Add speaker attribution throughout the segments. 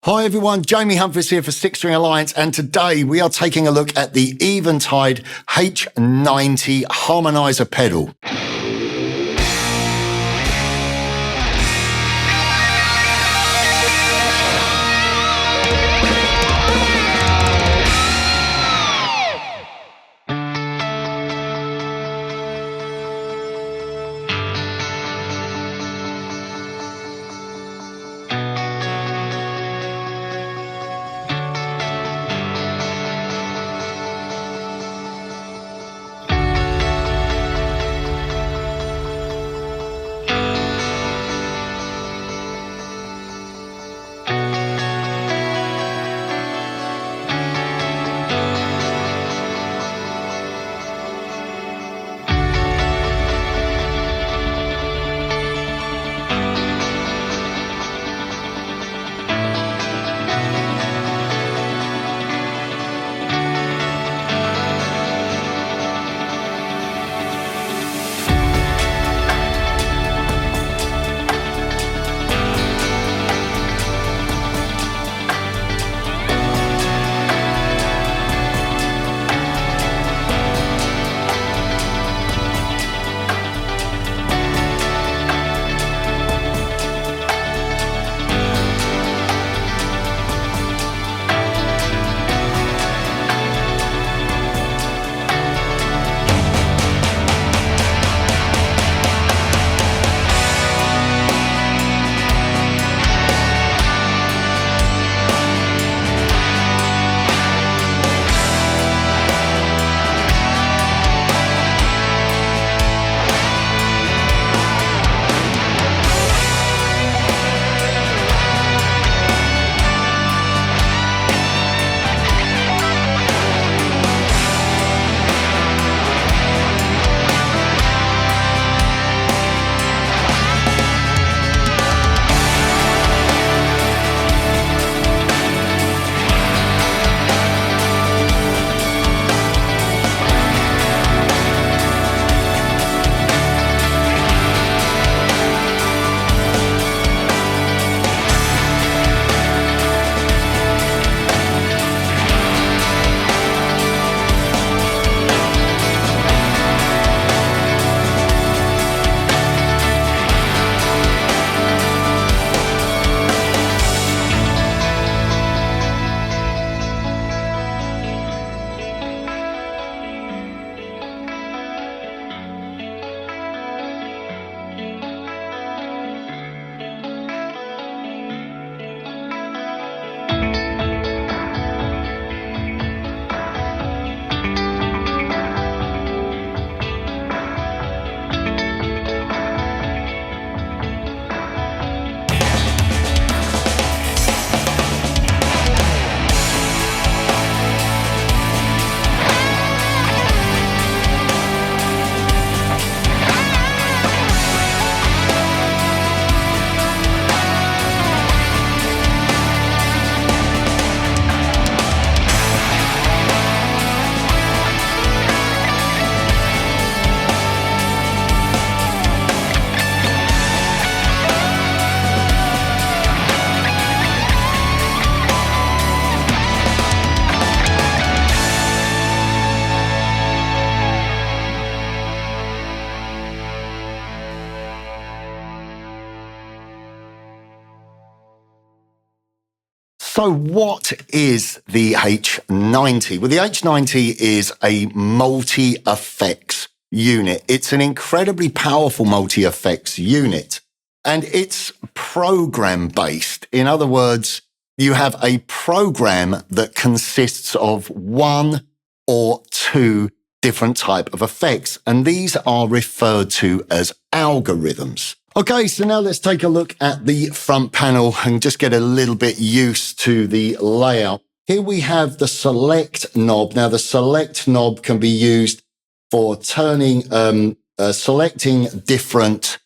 Speaker 1: Hi everyone, Jamie Humphries here for Six String Alliance, and today we are taking a look at the Eventide H90 harmonizer pedal. So what is the H90? Well, the H90 is a multi-effects unit. It's an incredibly powerful multi-effects unit, and it's program-based. In other words, you have a program that consists of one or two different type of effects, and these are referred to as algorithms. Okay, so now let's take a look at the front panel and just get a little bit used to the layout. Here we have the select knob. Now the select knob can be used for turning, selecting different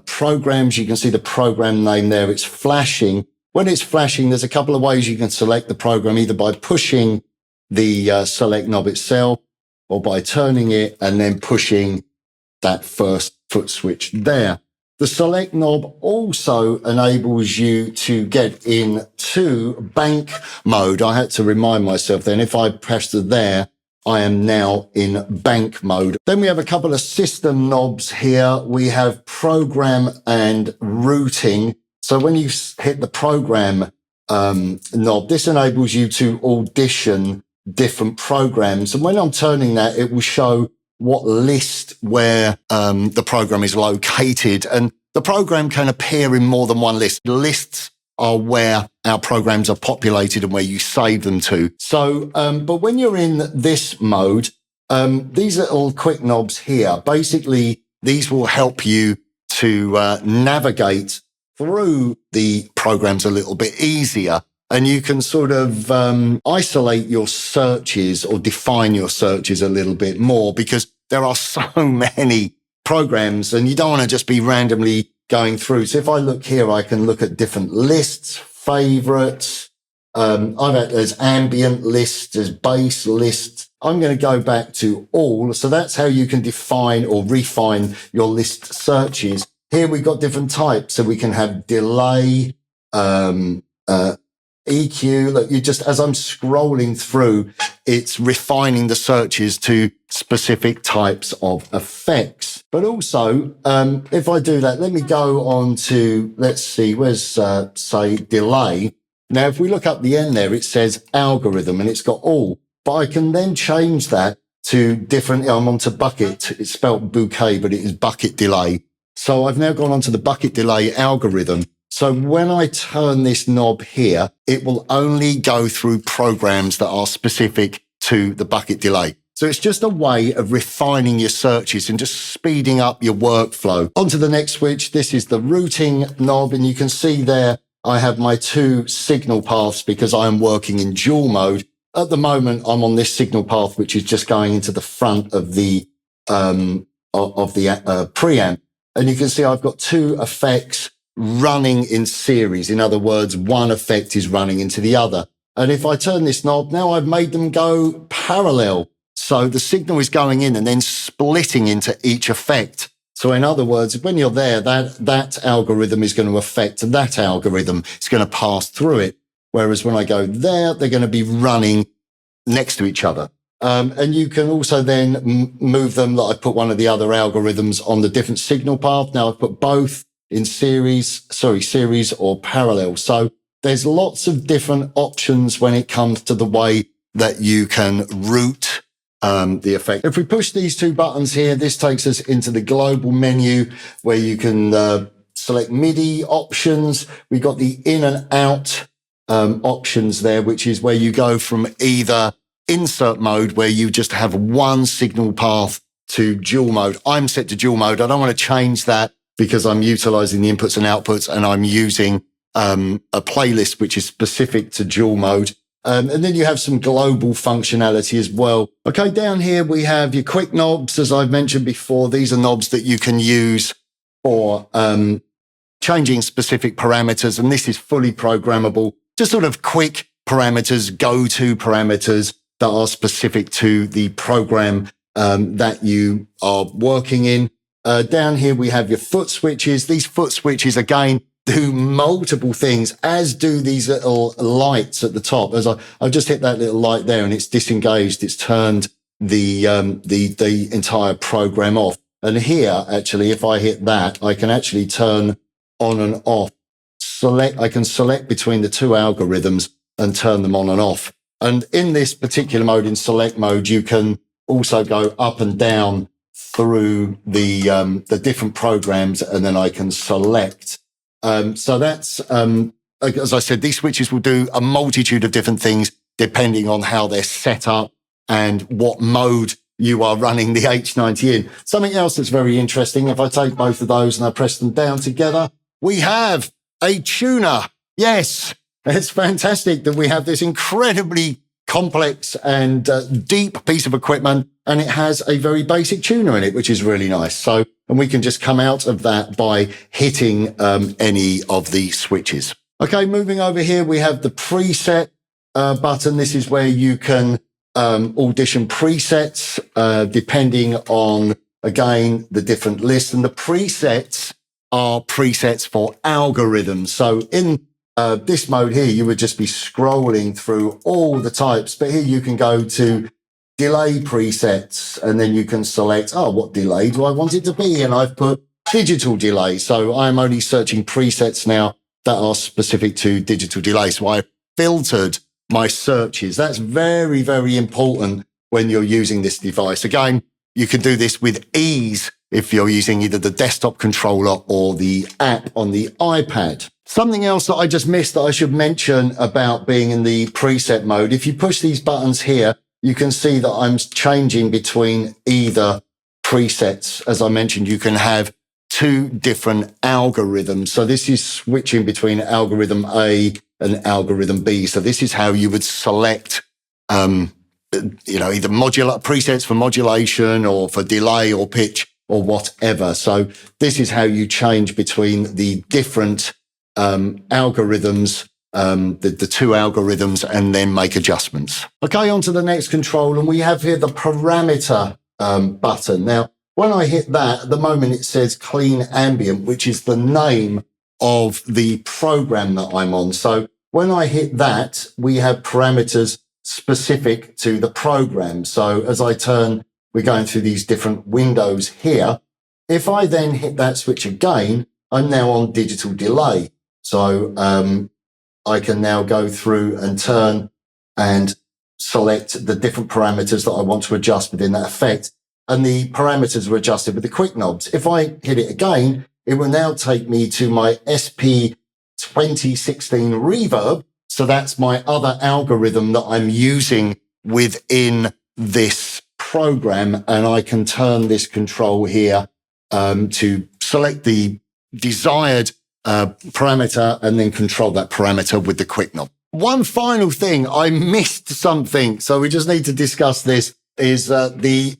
Speaker 1: programs. You can see the program name there. It's flashing. When it's flashing, there's a couple of ways you can select the program, either by pushing the select knob itself or by turning it and then pushing that first foot switch there. The select knob also enables you to get into bank mode. I had to remind myself then, if I press there, I am now in bank mode. Then we have a couple of system knobs here. We have program and routing. So when you hit the program knob, this enables you to audition different programs. And when I'm turning that, it will show what list where the program is located. And the program can appear in more than one list. The lists are where our programs are populated and where you save them to. So, but when you're in this mode, these little quick knobs here, basically, these will help you to navigate through the programs a little bit easier. And you can sort of isolate your searches or define your searches a little bit more, because there are so many programs and you don't want to just be randomly going through. So if I look here, I can look at different lists, favorites. There's ambient lists, there's bass lists. I'm going to go back to all. So that's how you can define or refine your list searches. Here we've got different types. So we can have delay, EQ. Look, as I'm scrolling through, it's refining the searches to specific types of effects. But also, if I do that, let me go on to, let's see, where's, say, delay. Now, if we look up the end there, it says algorithm and it's got all, but I can then change that to different, I'm onto bucket. It's spelled bouquet, but it is bucket delay. So I've now gone onto the bucket delay algorithm. So when I turn this knob here, it will only go through programs that are specific to the bucket delay. So it's just a way of refining your searches and just speeding up your workflow. Onto the next switch. This is the routing knob, and you can see there I have my two signal paths because I am working in dual mode. At the moment, I'm on this signal path, which is just going into the front of the preamp. And you can see I've got two effects running in series. In other words, one effect is running into the other. And if I turn this knob, now I've made them go parallel. So the signal is going in and then splitting into each effect. So in other words, when you're there, that algorithm is going to affect that algorithm. It's going to pass through it. Whereas when I go there, they're going to be running next to each other. And you can also then move them. Like I put one of the other algorithms on the different signal path. Now I've put both in series or parallel. So there's lots of different options when it comes to the way that you can route the effect. If we push these two buttons here, this takes us into the global menu where you can select MIDI options. We've got the in and out options there, which is where you go from either insert mode, where you just have one signal path, to dual mode. I'm set to dual mode. I don't want to change that because I'm utilizing the inputs and outputs, and I'm using a playlist which is specific to dual mode. And then you have some global functionality as well. Okay, down here we have your quick knobs. As I've mentioned before, these are knobs that you can use for changing specific parameters, and this is fully programmable. Just sort of quick parameters, go-to parameters that are specific to the program that you are working in. Down here we have your foot switches. These foot switches, again, do multiple things, as do these little lights at the top. As I've just hit that little light there and it's disengaged. It's turned the entire program off. And here, actually, if I hit that, I can actually turn on and off. I can select between the two algorithms and turn them on and off. And in this particular mode, in select mode, you can also go up and down through the different programs, and then I can select. So that's, as I said, these switches will do a multitude of different things depending on how they're set up and what mode you are running the H90 in. Something else that's very interesting, if I take both of those and I press them down together, we have a tuner. Yes, it's fantastic that we have this incredibly complex and deep piece of equipment, and it has a very basic tuner in it, which is really nice. So, and we can just come out of that by hitting any of the switches. Okay, moving over here, we have the preset button. This is where you can audition presets depending on, again, the different lists. And the presets are presets for algorithms. So in this mode here, you would just be scrolling through all the types, but here you can go to delay presets, and then you can select, oh, what delay do I want it to be? And I've put digital delay. So I'm only searching presets now that are specific to digital delay. So I filtered my searches. That's very, very important when you're using this device. Again, you can do this with ease if you're using either the desktop controller or the app on the iPad. Something else that I just missed that I should mention about being in the preset mode. If you push these buttons here, you can see that I'm changing between either presets. As I mentioned, you can have two different algorithms. So this is switching between algorithm A and algorithm B. So this is how you would select, either modular presets for modulation or for delay or pitch or whatever. So this is how you change between the different algorithms, the two algorithms, and then make adjustments. Okay, on to the next control, and we have here the parameter button. Now, when I hit that, at the moment it says Clean Ambient, which is the name of the program that I'm on. So when I hit that, we have parameters specific to the program. So as I turn, we're going through these different windows here. If I then hit that switch again, I'm now on digital delay. So I can now go through and turn and select the different parameters that I want to adjust within that effect. And the parameters are adjusted with the quick knobs. If I hit it again, it will now take me to my SP 2016 Reverb. So that's my other algorithm that I'm using within this program. And I can turn this control here to select the desired parameter and then control that parameter with the quick knob. One final thing, I missed something. So we just need to discuss this, is the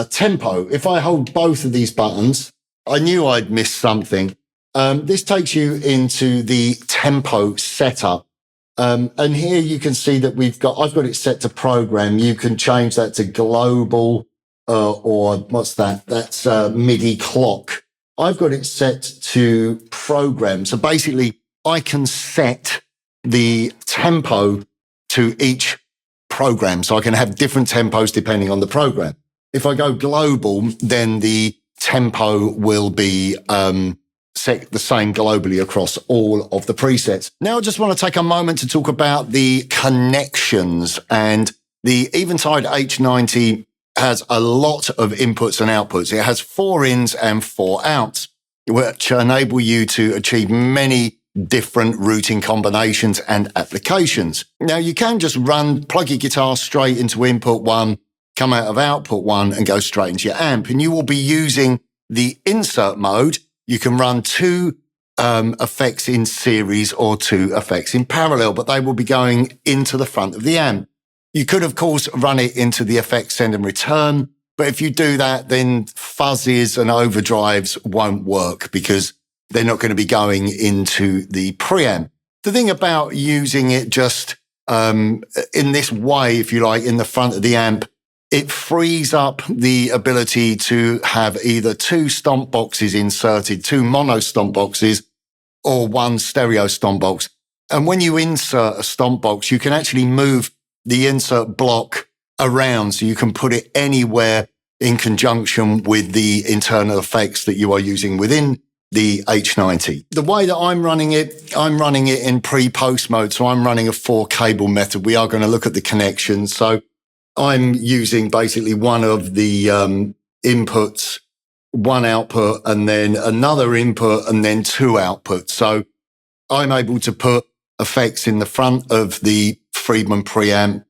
Speaker 1: tempo. If I hold both of these buttons, I knew I'd missed something. This takes you into the tempo setup. And here you can see that I've got it set to program. You can change that to global, or what's that? That's MIDI clock. I've got it set to program. So basically I can set the tempo to each program. So I can have different tempos depending on the program. If I go global, then the tempo will be set the same globally across all of the presets. Now I just want to take a moment to talk about the connections. And the Eventide H90 has a lot of inputs and outputs. It has 4 ins and 4 outs, which enable you to achieve many different routing combinations and applications. Now you can just plug your guitar straight into input 1, come out of output 1 and go straight into your amp. And you will be using the insert mode. You can run 2 effects in series or 2 effects in parallel, but they will be going into the front of the amp. You could, of course, run it into the effect send and return. But if you do that, then fuzzies and overdrives won't work because they're not going to be going into the preamp. The thing about using it just in this way, if you like, in the front of the amp, it frees up the ability to have either 2 stomp boxes inserted, 2 mono stomp boxes, or 1 stereo stomp box. And when you insert a stomp box, you can actually move the insert block around, so you can put it anywhere in conjunction with the internal effects that you are using within the H90. The way that I'm running it in pre-post mode. So I'm running a 4 cable method. We are going to look at the connections. So I'm using basically one of the inputs, 1 output, and then another input, and then 2 outputs. So I'm able to put effects in the front of the Friedman preamp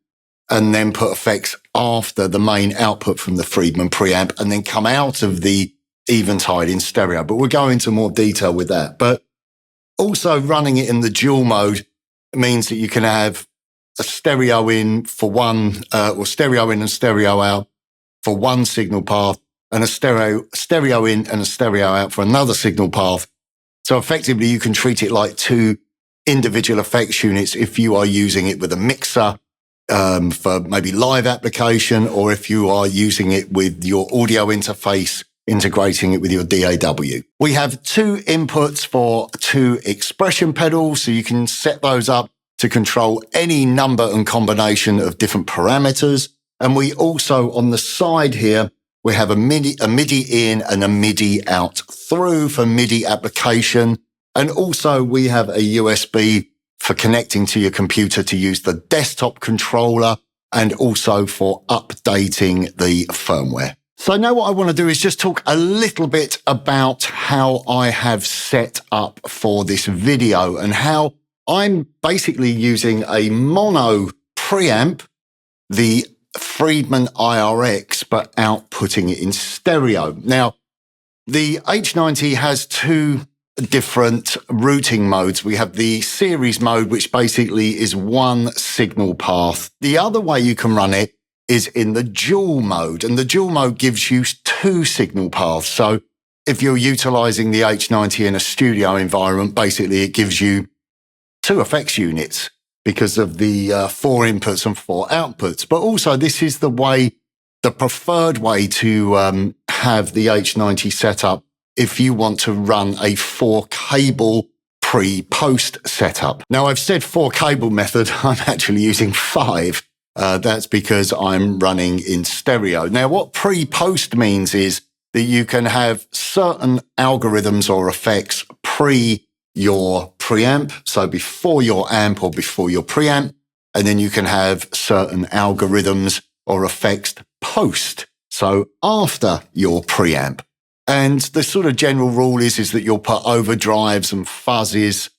Speaker 1: and then put effects after the main output from the Friedman preamp and then come out of the Eventide in stereo. But we'll go into more detail with that. But also running it in the dual mode means that you can have a stereo in for one, or stereo in and stereo out for one signal path, and a stereo in and a stereo out for another signal path. So effectively, you can treat it like 2 individual effects units if you are using it with a mixer for maybe live application, or if you are using it with your audio interface integrating it with your DAW. We have 2 inputs for 2 expression pedals, so you can set those up to control any number and combination of different parameters. And we also, on the side here, we have a MIDI in and a MIDI out through for MIDI application. And also we have a USB for connecting to your computer to use the desktop controller and also for updating the firmware. So now what I want to do is just talk a little bit about how I have set up for this video and how I'm basically using a mono preamp, the Friedman IR-X, but outputting it in stereo. Now, the H90 has 2 different routing modes. We have the series mode, which basically is 1 signal path. The other way you can run it is in the dual mode, and the dual mode gives you 2 signal paths. So if you're utilizing the H90 in a studio environment, basically it gives you 2 effects units because of the 4 inputs and 4 outputs. But also this is the preferred way to have the H90 set up if you want to run a 4 cable pre-post setup. Now I've said 4 cable method, I'm actually using 5. That's because I'm running in stereo. Now what pre-post means is that you can have certain algorithms or effects pre your preamp, so before your amp or before your preamp, and then you can have certain algorithms or effects post, so after your preamp. And the sort of general rule is that you'll put overdrives and fuzzes,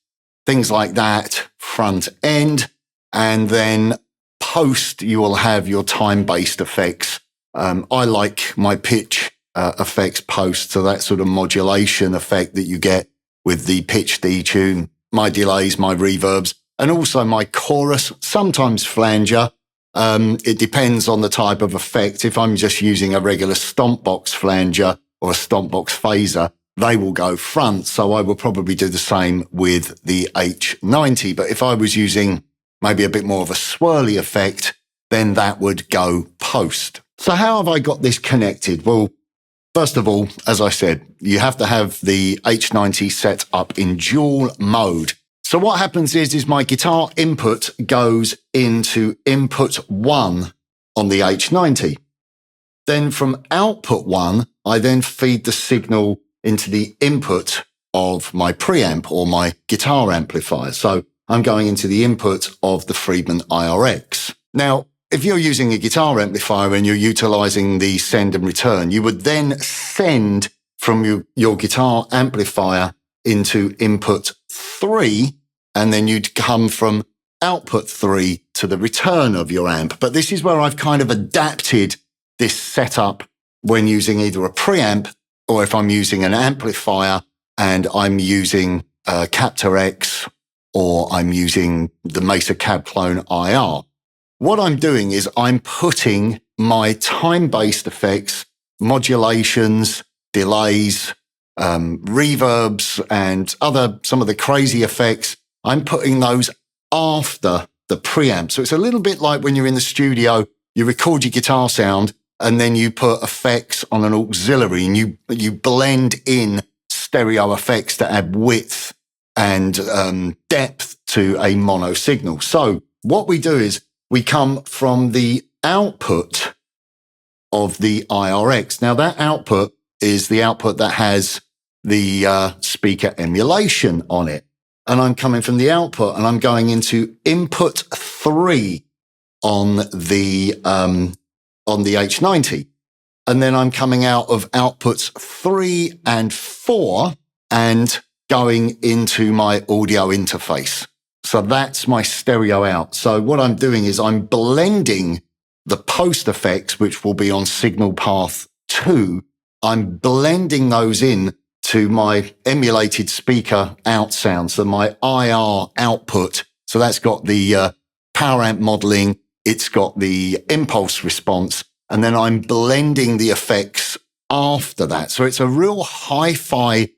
Speaker 1: things like that, front end, and then post you will have your time-based effects. I like my pitch effects post, so that sort of modulation effect that you get with the pitch detune, my delays, my reverbs, and also my chorus, sometimes flanger. It depends on the type of effect. If I'm just using a regular stomp box flanger or a stomp box phaser, they will go front. So I will probably do the same with the H90. But if I was using maybe a bit more of a swirly effect, then that would go post. So how have I got this connected? Well, first of all, as I said, you have to have the H90 set up in dual mode. So what happens is my guitar input goes into input 1 on the H90. Then from output 1, I then feed the signal into the input of my preamp or my guitar amplifier. So I'm going into the input of the Friedman IR-X. Now, if you're using a guitar amplifier and you're utilizing the send and return, you would then send from your guitar amplifier into input 3, and then you'd come from output 3 to the return of your amp. But this is where I've kind of adapted this setup when using either a preamp or if I'm using an amplifier and I'm using Captor X or I'm using the Mesa Cab Clone IR. What I'm doing is I'm putting my time-based effects, modulations, delays, reverbs, and some of the crazy effects, I'm putting those after the preamp. So it's a little bit like when you're in the studio, you record your guitar sound, and then you put effects on an auxiliary, and you blend in stereo effects to add width and depth to a mono signal. So what we do is we come from the output of the IR-X. Now that output is the output that has the speaker emulation on it. And I'm coming from the output and I'm going into input 3 on the H90. And then I'm coming out of outputs 3 and 4 and going into my audio interface. So that's my stereo out. So what I'm doing is I'm blending the post effects, which will be on signal path 2. I'm blending those in to my emulated speaker out sound. So my IR output. So that's got the power amp modeling. It's got the impulse response. And then I'm blending the effects after that. So it's a real hi-fi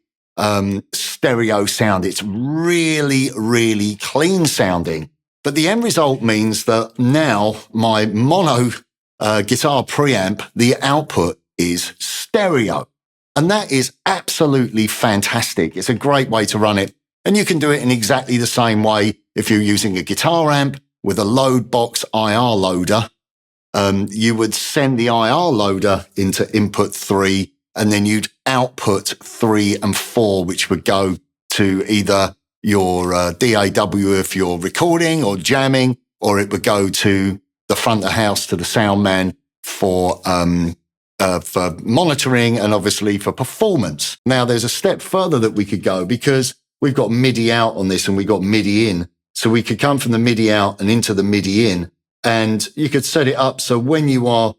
Speaker 1: stereo sound. It's really, really clean sounding. But the end result means that now my mono guitar preamp, the output is stereo. And that is absolutely fantastic. It's a great way to run it. And you can do it in exactly the same way if you're using a guitar amp with a load box IR loader. You would send the IR loader into input 3, and then you'd output 3 and 4, which would go to either your DAW if you're recording or jamming, or it would go to the front of house to the sound man for monitoring and obviously for performance. Now, there's a step further that we could go because we've got MIDI out on this and we've got MIDI in. So we could come from the MIDI out and into the MIDI in, and you could set it up so when you are,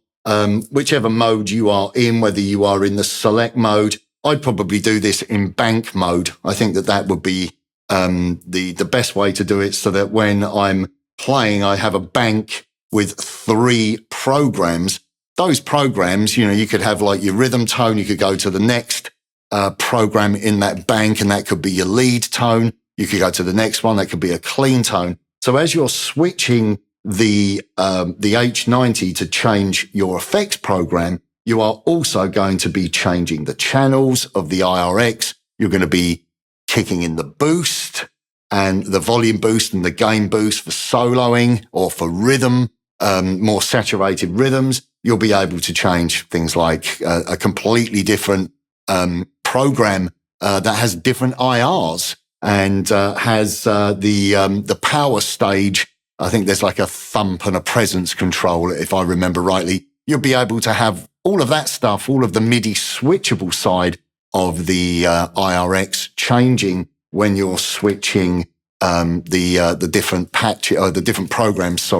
Speaker 1: whichever mode you are in, whether you are in the select mode, I'd probably do this in bank mode. I think that that would be the best way to do it, so that when I'm playing, I have a bank with 3 programs. Those programs, you know, you could have like your rhythm tone. You could go to the next program in that bank, and that could be your lead tone. You could go to the next one. That could be a clean tone. So as you're switching the H90 to change your effects program, you are also going to be changing the channels of the IR-X. You're going to be kicking in the boost and the volume boost and the gain boost for soloing or for rhythm, more saturated rhythms. You'll be able to change things like a completely different program that has different IRs and has the power stage. I think there's like a thump and a presence control, if I remember rightly. You'll be able to have all of that stuff, all of the MIDI switchable side of the IR-X changing when you're switching the different patch or the different programs,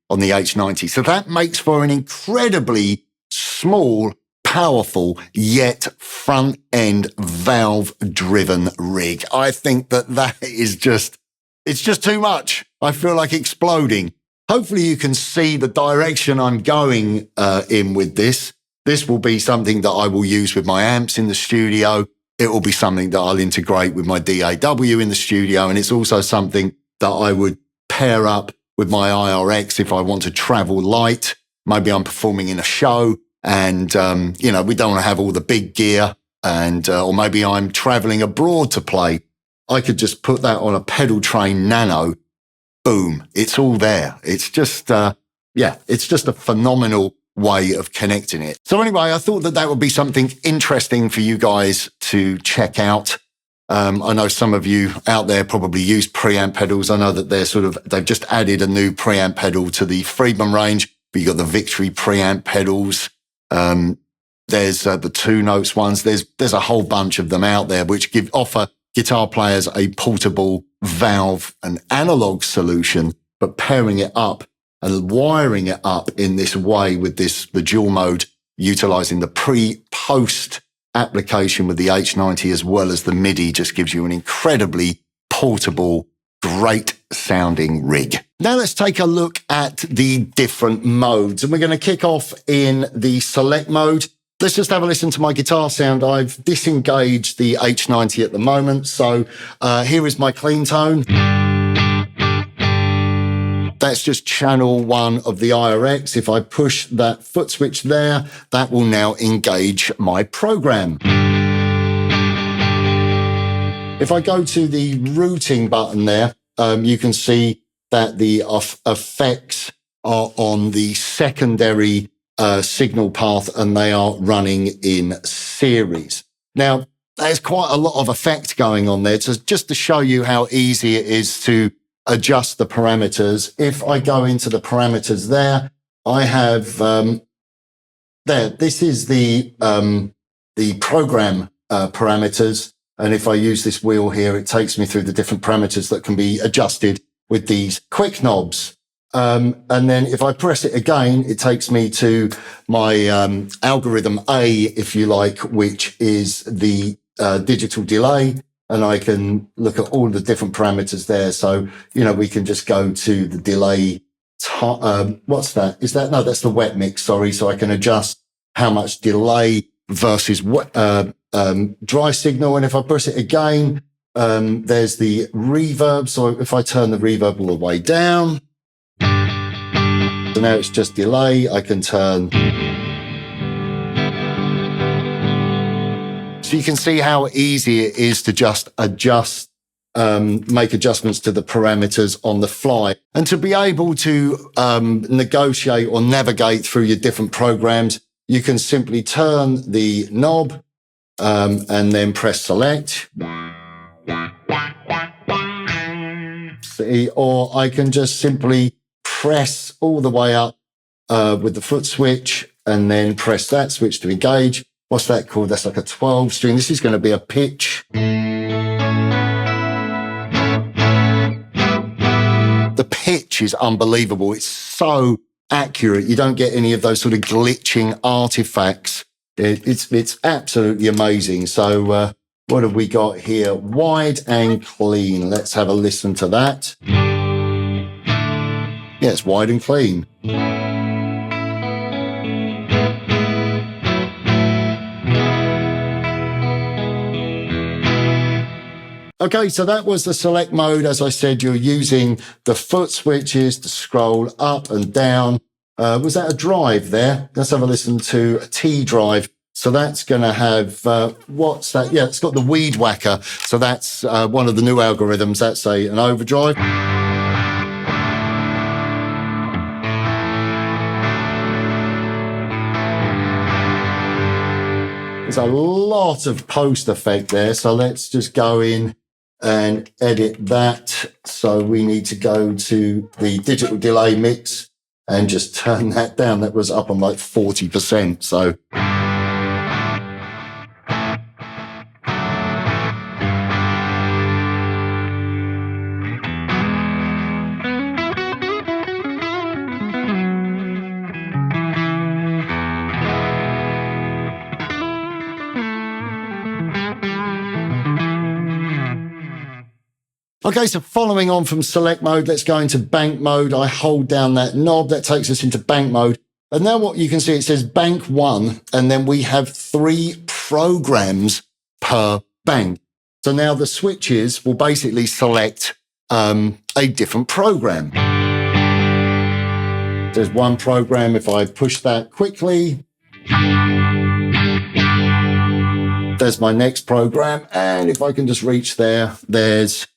Speaker 1: on the H90. So that makes for an incredibly small, powerful, yet front-end valve-driven rig. I think that is just, it's just too much. I feel like exploding. Hopefully you can see the direction I'm going in with this. This will be something that I will use with my amps in the studio. It will be something that I'll integrate with my DAW in the studio. And it's also something that I would pair up with my IR-X if I want to travel light. Maybe I'm performing in a show and, we don't want to have all the big gear, and or maybe I'm traveling abroad to play. I could just put that on a pedal train nano. Boom. It's all there. It's just, it's just a phenomenal way of connecting it. So anyway, I thought that would be something interesting for you guys to check out. I know some of you out there probably use preamp pedals. I know that they've just added a new preamp pedal to the Friedman range, but you've got the Victory preamp pedals. There's the 2 notes ones. There's a whole bunch of them out there which offer guitar players a portable valve and analog solution, but pairing it up and wiring it up in this way with the dual mode, utilizing the pre-post application with the H90 as well as the MIDI, just gives you an incredibly portable, great sounding rig. Now let's take a look at the different modes, and we're going to kick off in the select mode. Let's just have a listen to my guitar sound. I've disengaged the H90 at the moment. So here is my clean tone. That's just channel 1 of the IR-X. If I push that foot switch there, that will now engage my program. If I go to the routing button there, you can see that the effects are on the secondary signal path, and they are running in series. Now, there's quite a lot of effect going on there. So just to show you how easy it is to adjust the parameters. If I go into the parameters there, I have this is the program parameters. And if I use this wheel here, it takes me through the different parameters that can be adjusted with these quick knobs. And then if I press it again, it takes me to my algorithm A, if you like, which is the digital delay. And I can look at all the different parameters there. So, we can just go to the delay. What's that? No, that's the wet mix. Sorry. So I can adjust how much delay versus dry signal. And if I press it again, there's the reverb. So if I turn the reverb all the way down, so now it's just delay. I can turn So you can see how easy it is to just adjust, make adjustments to the parameters on the fly, and to be able to negotiate or navigate through your different programs. You can simply turn the knob and then press select. See, or I can just simply press all the way up with the foot switch and then press that switch to engage. What's that called? That's like a 12 string. This is going to be a pitch. The pitch is unbelievable. It's so accurate. You don't get any of those sort of glitching artifacts. It's absolutely amazing. So what have we got here? Wide and clean. Let's have a listen to that. Yeah, it's wide and clean. Okay, so that was the select mode. As I said, you're using the foot switches to scroll up and down. Was that a drive there? Let's have a listen to a T drive. So that's going to have, what's that? Yeah, it's got the weed whacker. So that's one of the new algorithms. That's an overdrive. There's a lot of post effect there. So let's just go in and edit that. So we need to go to the digital delay mix and just turn that down. That was up on like 40%. So okay, so following on from select mode, let's go into bank mode. I hold down that knob. That takes us into bank mode. And now what you can see, it says bank 1, and then we have 3 programs per bank. So now the switches will basically select a different program. There's one program. If I push that quickly, there's my next program. And if I can just reach there, there's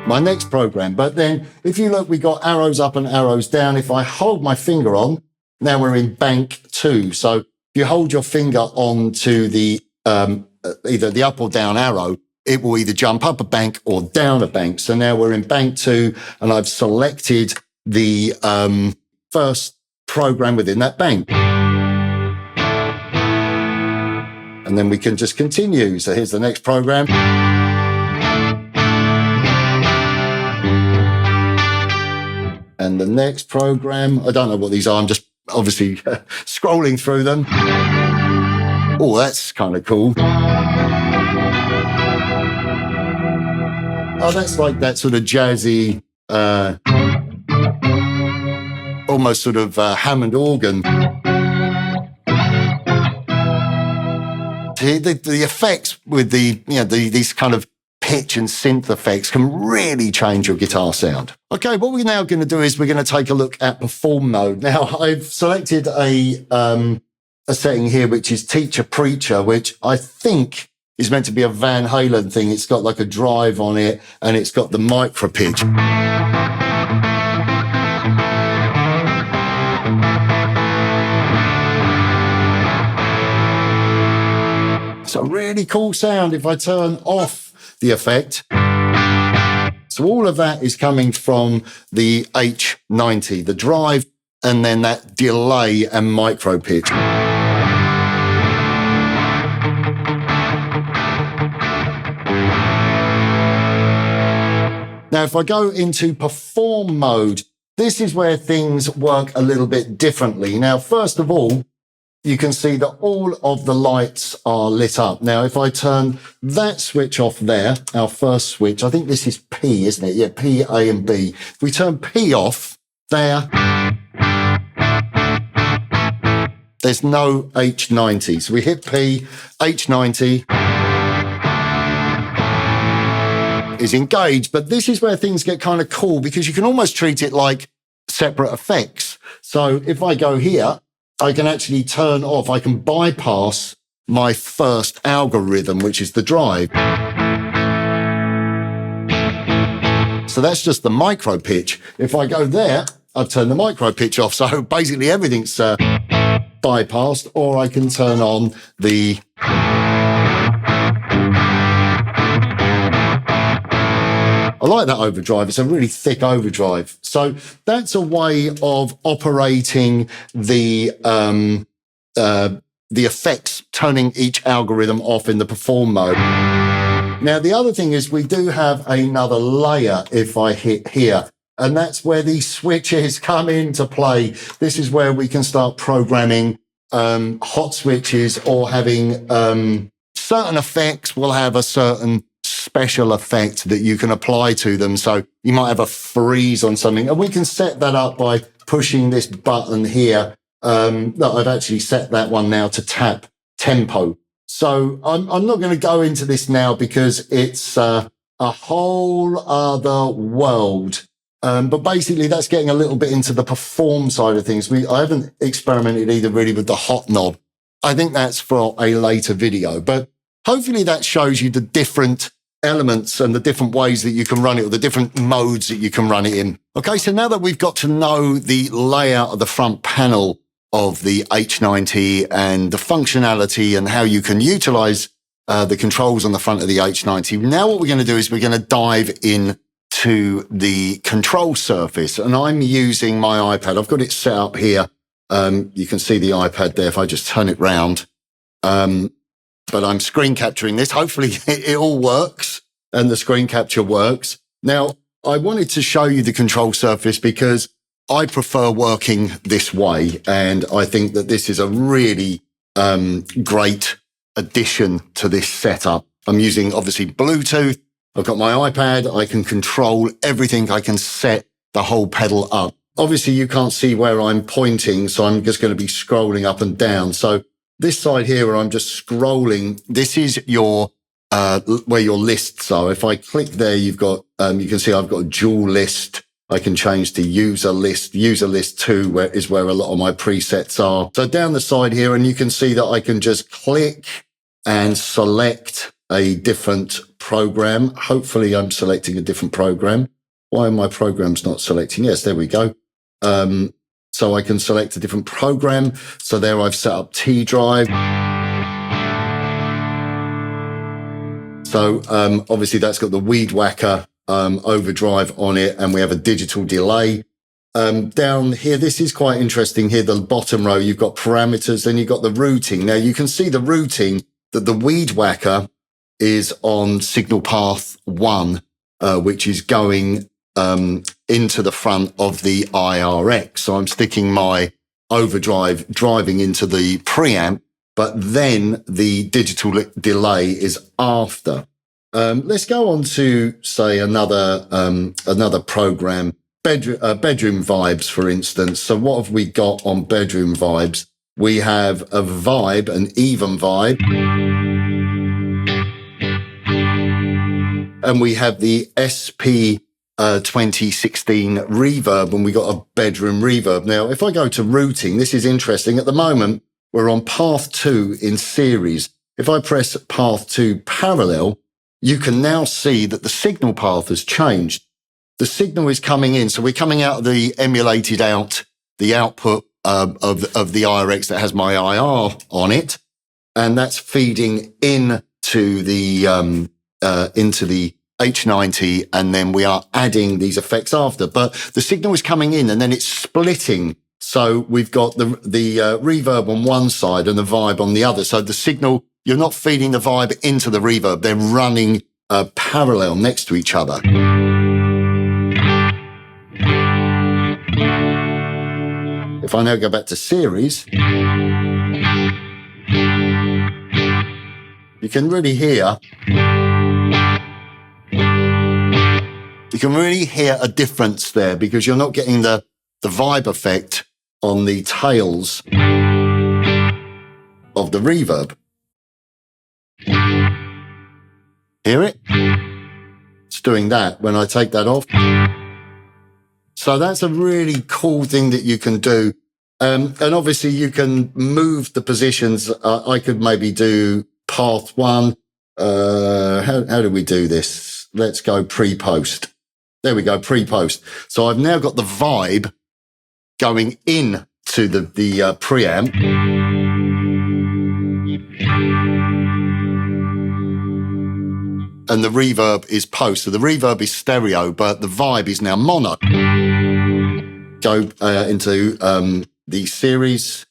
Speaker 1: my next program. But then if you look, we got arrows up and arrows down. If I hold my finger on, now we're in bank 2. So if you hold your finger on to the either the up or down arrow, it will either jump up a bank or down a bank. So now we're in bank 2, and I've selected the first program within that bank. And then we can just continue. So here's the next program. And the next program, I don't know what these are. I'm just obviously scrolling through them. Oh, that's kind of cool. Oh, that's like that sort of jazzy, almost sort of Hammond organ. The effects with these kind of pitch and synth effects can really change your guitar sound. Okay, what we're now going to do is we're going to take a look at perform mode. Now, I've selected a setting here, which is teacher preacher, which I think is meant to be a Van Halen thing. It's got like a drive on it, and it's got the micro pitch. It's a really cool sound if I turn off the effect. So all of that is coming from the H90, the drive, and then that delay and micro pitch. Now, if I go into perform mode, this is where things work a little bit differently. Now, first of all, you can see that all of the lights are lit up. Now, if I turn that switch off there, our first switch, I think this is P, isn't it? Yeah, P, A and B. If we turn P off there, there's no H90. So we hit P, H90 is engaged. But this is where things get kind of cool, because you can almost treat it like separate effects. So if I go here, I can actually turn off, I can bypass my first algorithm, which is the drive. So that's just the micro pitch. If I go there, I've turned the micro pitch off. So basically everything's bypassed, or I can turn on the... I like that overdrive. It's a really thick overdrive. So that's a way of operating the effects, turning each algorithm off in the perform mode. Now, the other thing is we do have another layer if I hit here, and that's where these switches come into play. This is where we can start programming hot switches, or having certain effects will have a certain special effect that you can apply to them. So you might have a freeze on something, and we can set that up by pushing this button here. Look, I've actually set that one now to tap tempo. So I'm not going to go into this now because it's a whole other world. But basically that's getting a little bit into the perform side of things. I haven't experimented either really with the hot knob. I think that's for a later video, but hopefully that shows you the different elements and the different ways that you can run it, or the different modes that you can run it in. Okay, so now that we've got to know the layout of the front panel of the H90 and the functionality and how you can utilize the controls on the front of the H90, now what we're going to do is we're going to dive in to the control surface. And I'm using my iPad. I've got it set up here. You can see the iPad there if I just turn it round. But I'm screen capturing this. Hopefully it all works and the screen capture works. Now, I wanted to show you the control surface because I prefer working this way. And I think that this is a really great addition to this setup. I'm using obviously Bluetooth. I've got my iPad. I can control everything. I can set the whole pedal up. Obviously you can't see where I'm pointing, so I'm just going to be scrolling up and down. So this side here where I'm just scrolling, this is your where your lists are. If I click there, you've got you can see I've got a dual list. I can change to user list. User list 2 is where a lot of my presets are. So down the side here, and you can see that I can just click and select a different program. Hopefully I'm selecting a different program. Why are my programs not selecting? Yes, there we go. So I can select a different program. So there I've set up T drive. So obviously that's got the Weed Whacker overdrive on it, and we have a digital delay. Down here, this is quite interesting here, the bottom row, you've got parameters, then you've got the routing. Now you can see the routing that the Weed Whacker is on signal path 1, which is going into the front of the IR-X. So I'm sticking my overdrive driving into the preamp, but then the digital delay is after. Let's go on to, say, another program, bedroom vibes, for instance. So what have we got on bedroom vibes? We have a vibe, an even vibe. And we have the SP 2016 reverb, and we got a bedroom reverb. Now, if I go to routing, this is interesting. At the moment, we're on path 2 in series. If I press path 2 parallel, you can now see that the signal path has changed. The signal is coming in. So we're coming out of the emulated the output of the IR-X that has my IR on it. And that's feeding into the H90, and then we are adding these effects after. But the signal is coming in and then it's splitting. So we've got the reverb on one side and the vibe on the other. So the signal, you're not feeding the vibe into the reverb. They're running parallel next to each other. If I now go back to series, you can really hear a difference there, because you're not getting the vibe effect on the tails of the reverb. Hear it? It's doing that when I take that off. So that's a really cool thing that you can do And obviously you can move the positions. I could maybe do path one. How do we do this? Let's go pre-post. There we go, pre-post. So I've now got the vibe going in to the preamp. And the reverb is post. So the reverb is stereo, but the vibe is now mono. Go into the series.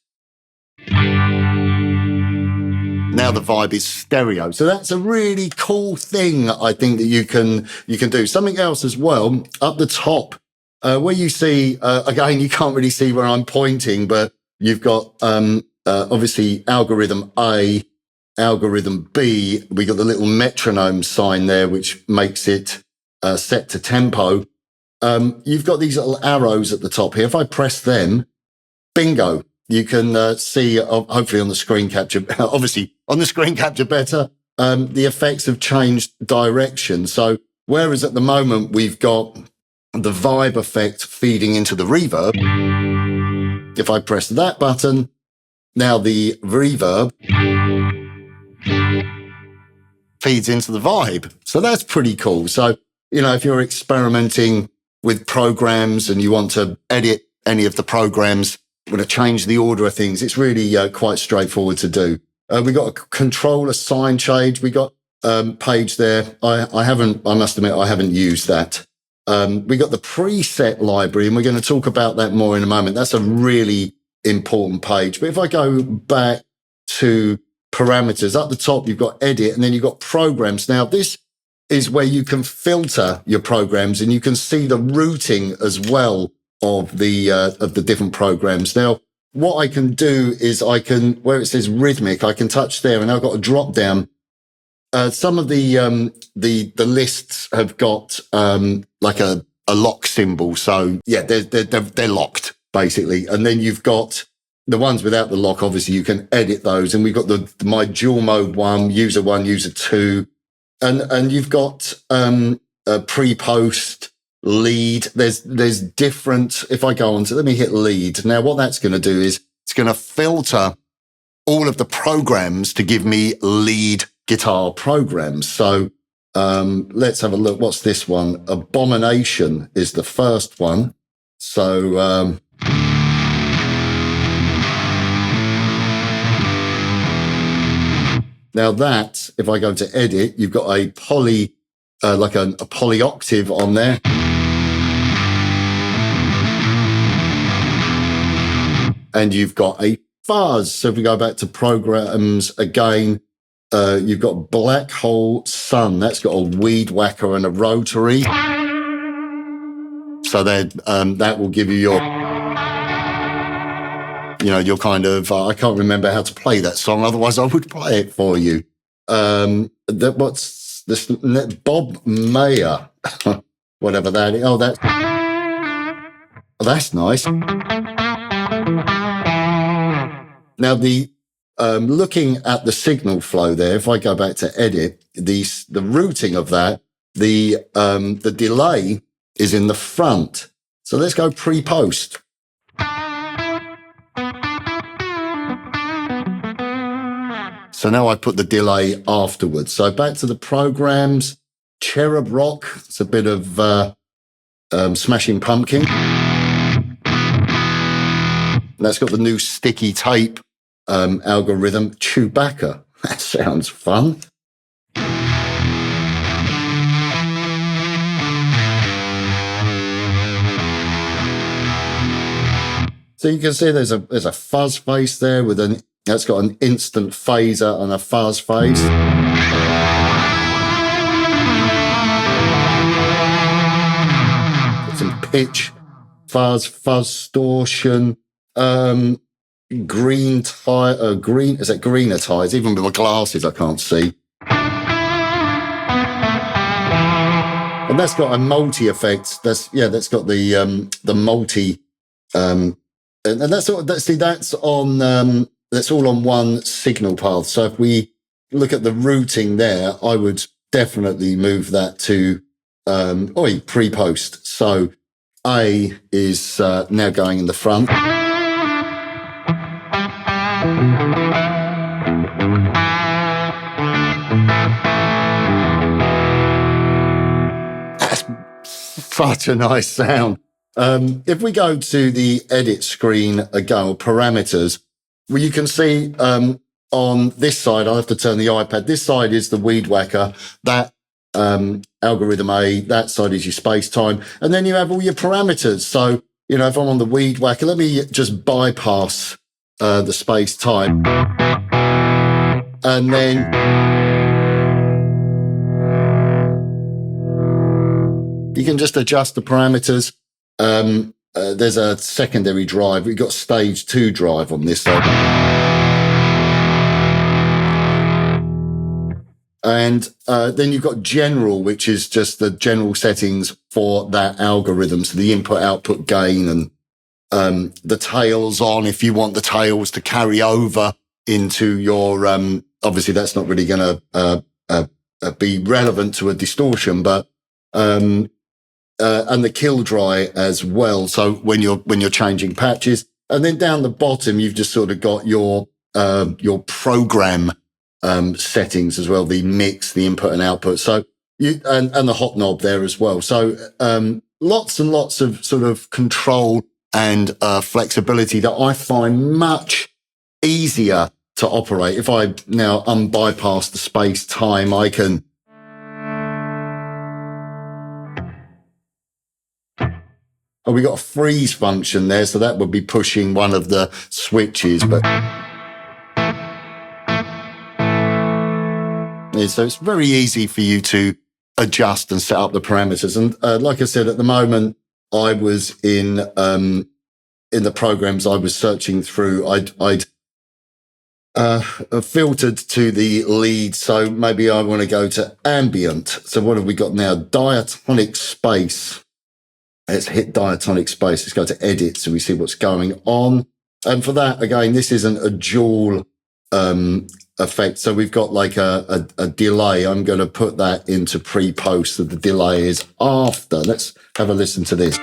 Speaker 1: Now the vibe is stereo. So that's a really cool thing, I think, that you can do. Something else as well, up the top, where you see, again, you can't really see where I'm pointing, but you've got obviously algorithm A, algorithm B. We got the little metronome sign there, which makes it set to tempo. You've got these little arrows at the top here. If I press them, bingo. You can see, hopefully on the screen capture, obviously on the screen capture better, the effects have changed direction. So whereas at the moment we've got the vibe effect feeding into the reverb, if I press that button, now the reverb feeds into the vibe. So that's pretty cool. So, you know, if you're experimenting with programs and you want to edit any of the programs, want to change the order of things, it's really quite straightforward to do. We got a controller sign change. We got page there. I must admit, I haven't used that. We got the preset library, and we're going to talk about that more in a moment. That's a really important page. But if I go back to parameters, up the top, you've got edit, and then you've got programs. Now, this is where you can filter your programs, and you can see the routing as well of the different programs. Now, what I can do is I can, where it says rhythmic, I can touch there, and I've got a drop down. Some of the lists have got like a lock symbol, so yeah, they're locked basically. And then you've got the ones without the lock. Obviously, you can edit those, and we've got my dual mode one, user 2, and you've got a pre-post. Lead, there's different, if I go on to, let me hit lead. Now what that's going to do is it's going to filter all of the programs to give me lead guitar programs. So let's have a look. What's this one? Abomination is the first one. So now that, if I go to edit, you've got a poly, like a poly octave on there. And you've got a fuzz. So if we go back to programs again, you've got Black Hole Sun. That's got a weed whacker and a rotary. So that will give you your kind of, I can't remember how to play that song. Otherwise I would play it for you. What's this? Bob Mayer, whatever that is. Oh, that's nice. Now, looking at the signal flow there, if I go back to edit, the routing of that, the delay is in the front. So let's go pre-post. So now I put the delay afterwards. So back to the programs, Cherub Rock. It's a bit of Smashing Pumpkin. And that's got the new sticky tape algorithm, Chewbacca. That sounds fun. So you can see there's a fuzz face there that's got an instant phaser and a fuzz face. Got some pitch, fuzz distortion. Green tire, green, is that greener tires? Even with my glasses, I can't see. And that's got a multi effect. That's got the multi, and that's all on one signal path. So if we look at the routing there, I would definitely move that to, pre-post. So A is, now going in the front. That's such a nice sound. If we go to the edit screen again, or parameters, well, you can see on this side, I have to turn the iPad. This side is the Weed Whacker. That algorithm A, that side is your space time. And then you have all your parameters. So, you know, if I'm on the Weed Whacker, let me just bypass the space time. And then you can just adjust the parameters. There's a secondary drive. We've got stage 2 drive on this side. And then you've got general, which is just the general settings for that algorithm. So the input output gain and the tails on, if you want the tails to carry over into your, obviously that's not really going to be relevant to a distortion, but and the kill dry as well. So when you're changing patches, and then down the bottom, you've just sort of got your program settings as well, the mix, the input and output. So and the hot knob there as well. So lots and lots of sort of control and flexibility that I find much easier to operate. If I now unbypass the space time, I can. Oh, we got a freeze function there, so that would be pushing one of the switches, but so it's very easy for you to adjust and set up the parameters. And like I said, at the moment, I was in the programs I was searching through. I'd filtered to the lead, so maybe I want to go to ambient. So what have we got now? Diatonic space. Let's hit diatonic space. Let's go to edit so we see what's going on. And for that, again, this isn't a dual effect. So we've got like a delay. I'm going to put that into pre-post, so the delay is after. Let's have a listen to this.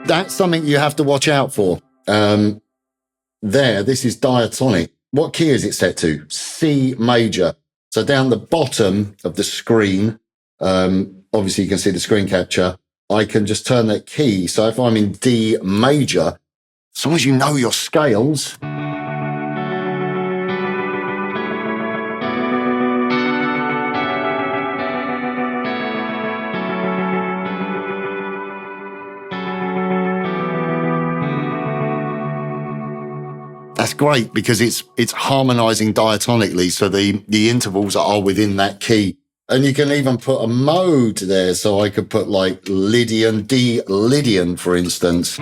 Speaker 1: That's something you have to watch out for. This is diatonic. What key is it set to? C major. So down the bottom of the screen, obviously you can see the screen capture. I can just turn that key. So if I'm in D major, as long as you know your scales, that's great because it's harmonizing diatonically. So the intervals are within that key. And you can even put a mode there. So I could put like Lydian, D Lydian, for instance.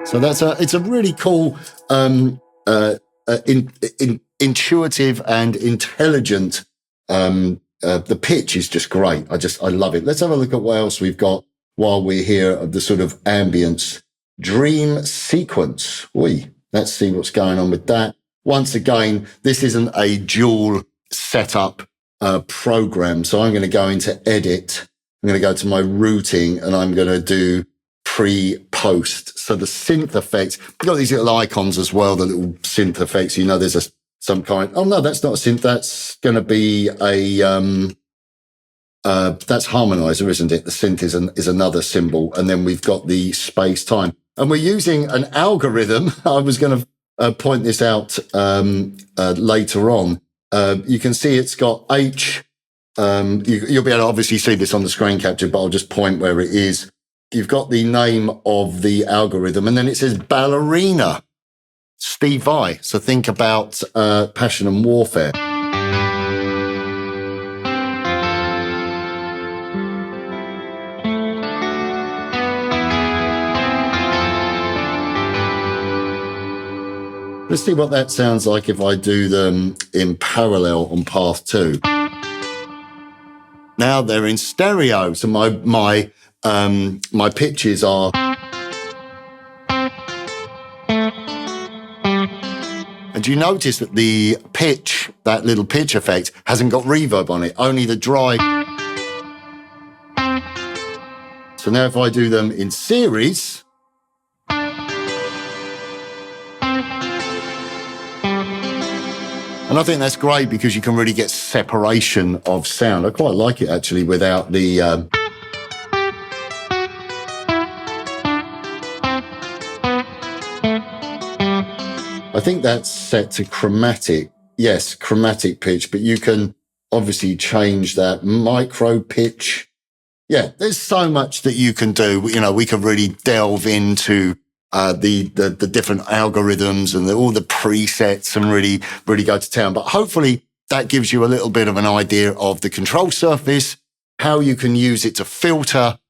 Speaker 1: So it's a really cool, intuitive and intelligent, the pitch is just great. I love it. Let's have a look at what else we've got while we're here of the sort of ambience. Dream sequence. Let's see what's going on with that. Once again, this isn't a dual setup program. So I'm going to go into edit. I'm going to go to my routing and I'm going to do pre-post. So the synth effects, you've got these little icons as well, the little synth effects. You know, there's some kind. Oh no, that's not a synth. That's going to be that's harmonizer, isn't it? The synth is another symbol. And then we've got the space time. And we're using an algorithm. I was going to point this out later on. You can see it's got H. You'll be able to obviously see this on the screen capture, but I'll just point where it is. You've got the name of the algorithm, and then it says ballerina, Steve Vai. So think about Passion and Warfare. Let's see what that sounds like if I do them in parallel on path 2. Now they're in stereo, so my pitches are. And And you notice that the pitch, that little pitch effect, hasn't got reverb on it, only the dry. So now if I do them in series, and I think that's great because you can really get separation of sound. I quite like it actually without the... I think that's set to chromatic. Yes, chromatic pitch, but you can obviously change that micro pitch. Yeah, there's so much that you can do. You know, we can really delve into the different algorithms and all the presets and really go to town. But hopefully that gives you a little bit of an idea of the control surface, how you can use it to filter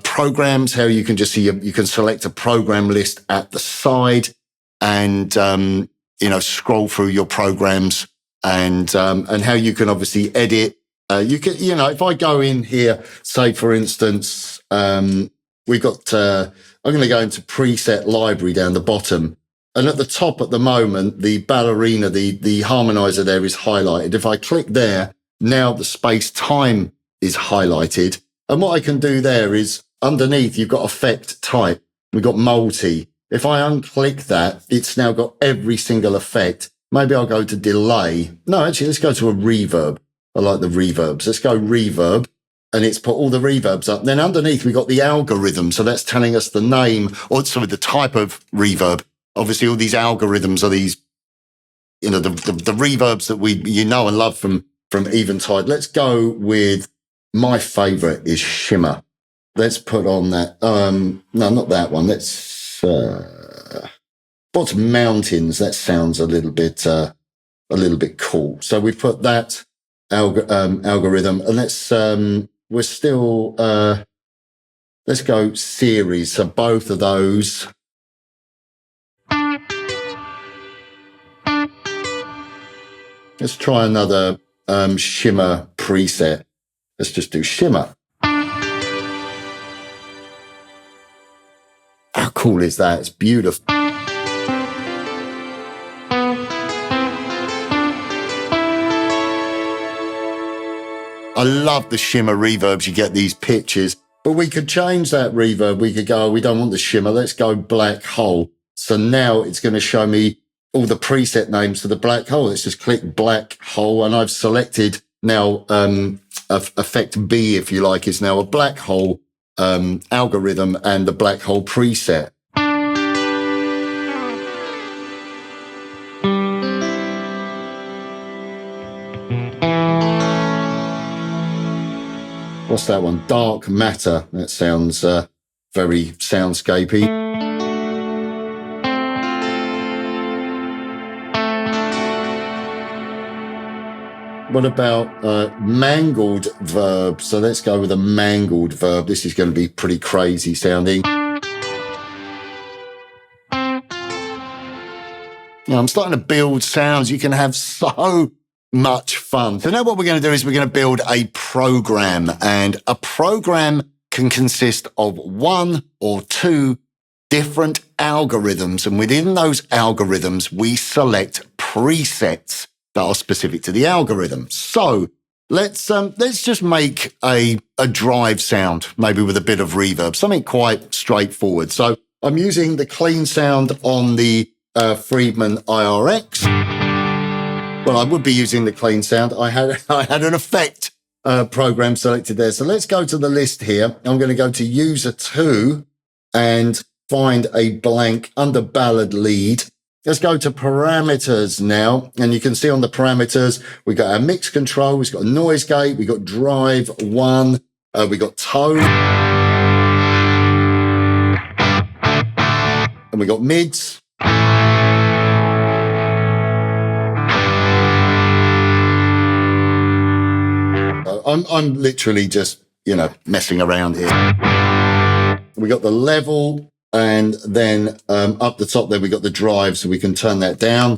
Speaker 1: programs, how you can just see, you can select a program list at the side and, scroll through your programs and how you can obviously edit. You can, if I go in here, say for instance, we've got, I'm going to go into preset library down the bottom. And at the top at the moment, the ballerina, the harmonizer there is highlighted. If I click there, now the space time is highlighted. And what I can do there is underneath, you've got effect type. We've got multi. If I unclick that, it's now got every single effect. Maybe I'll go to delay. No, actually, let's go to a reverb. I like the reverbs. Let's go reverb. And it's put all the reverbs up. Then underneath, we've got the algorithm. So that's telling us the name, or sorry, the type of reverb. Obviously, all these algorithms are these, the reverbs that you know and love from Eventide. Let's go with my favorite is shimmer. Let's put on that. No, not that one. Let's, what's mountains? That sounds a little bit cool. So we put that algorithm and let's, we're still, let's go series. So both of those. Let's try another shimmer preset. Let's just do shimmer. How cool is that? It's beautiful. I love the shimmer reverbs. You get these pitches, but we could change that reverb. We could go, we don't want the shimmer. Let's go black hole. So now it's going to show me all the preset names for the black hole. Let's just click black hole. And I've selected now, effect B, if you like, is now a black hole, algorithm and the black hole preset. What's that one? Dark matter. That sounds very soundscapey. What about mangled verb? So let's go with a mangled verb. This is going to be pretty crazy sounding. Now, I'm starting to build sounds. You can have so much fun. So now what we're going to do is we're going to build a program, and a program can consist of one or two different algorithms. And within those algorithms, we select presets that are specific to the algorithm. So let's just make a drive sound, maybe with a bit of reverb, something quite straightforward. So I'm using the clean sound on the Friedman IR-X. Well, I would be using the clean sound. I had an effect program selected there. So let's go to the list here. I'm going to go to user 2 and find a blank under ballad lead. Let's go to parameters now. And you can see on the parameters, we've got our mix control. We've got a noise gate. We've got drive 1. We've got tone. And we've got mids. I'm literally just, messing around here. We got the level, and then up the top there we got the drive, so we can turn that down.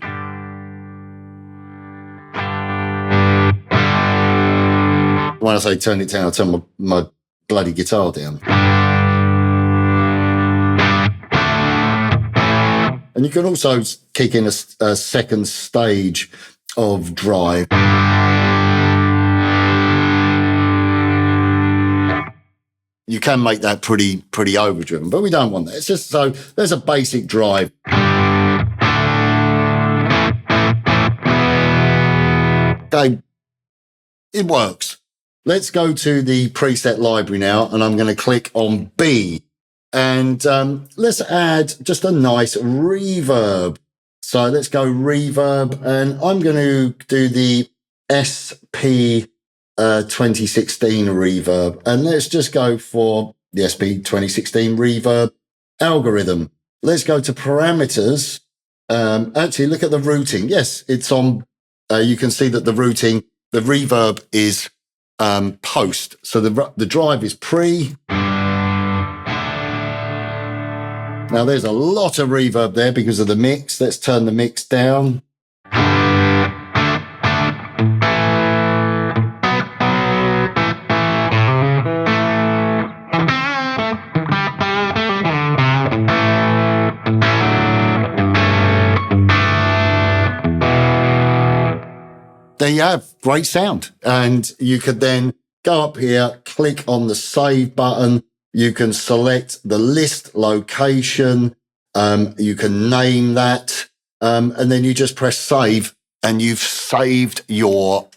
Speaker 1: When I say turn it down, I turn my bloody guitar down. And And you can also kick in a second stage of drive. You can make that pretty overdriven, but we don't want that. It's just so there's a basic drive. Okay, it works. Let's go to the preset library now, and I'm going to click on B. And let's add just a nice reverb. So let's go reverb, and I'm going to do the SP 2016 reverb. And let's just go for the SP 2016 reverb algorithm. Let's go to parameters. Actually, look at the routing. Yes, it's on. You can see that the routing, the reverb is post. So the drive is pre. Now there's a lot of reverb there because of the mix. Let's turn the mix down. There you have great sound. And you could then go up here, click on the save button. You can select the list location. You can name that. And then you just press save, and you've saved your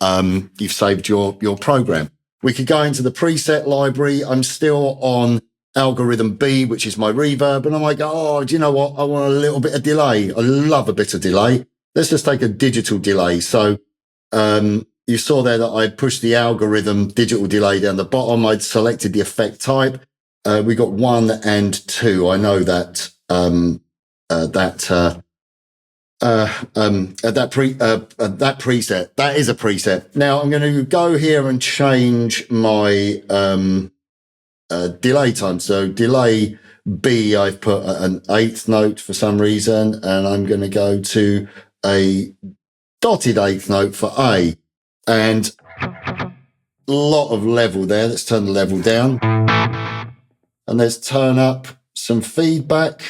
Speaker 1: program. We could go into the preset library. I'm still on algorithm B, which is my reverb. And I'm like, oh, do you know what? I want a little bit of delay. I love a bit of delay. Let's just take a digital delay. So, you saw there that I pushed the algorithm digital delay down the bottom. I'd selected the effect type. We got 1 and 2. I know that that preset. That is a preset. Now I'm going to go here and change my delay time. So delay B, I've put an 8th note for some reason, and I'm going to go to a dotted 8th note for A, and a lot of level there. Let's turn the level down. And let's turn up some feedback.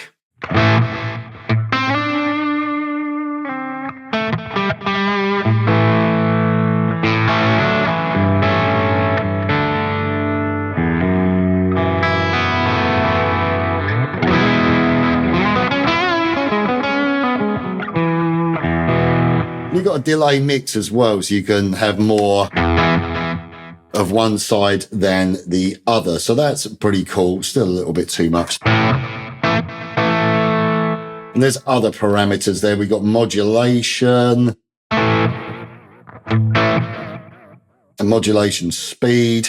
Speaker 1: You've got a delay mix as well, so you can have more of one side than the other. So that's pretty cool. Still a little bit too much. And there's other parameters there. We've got modulation and modulation speed.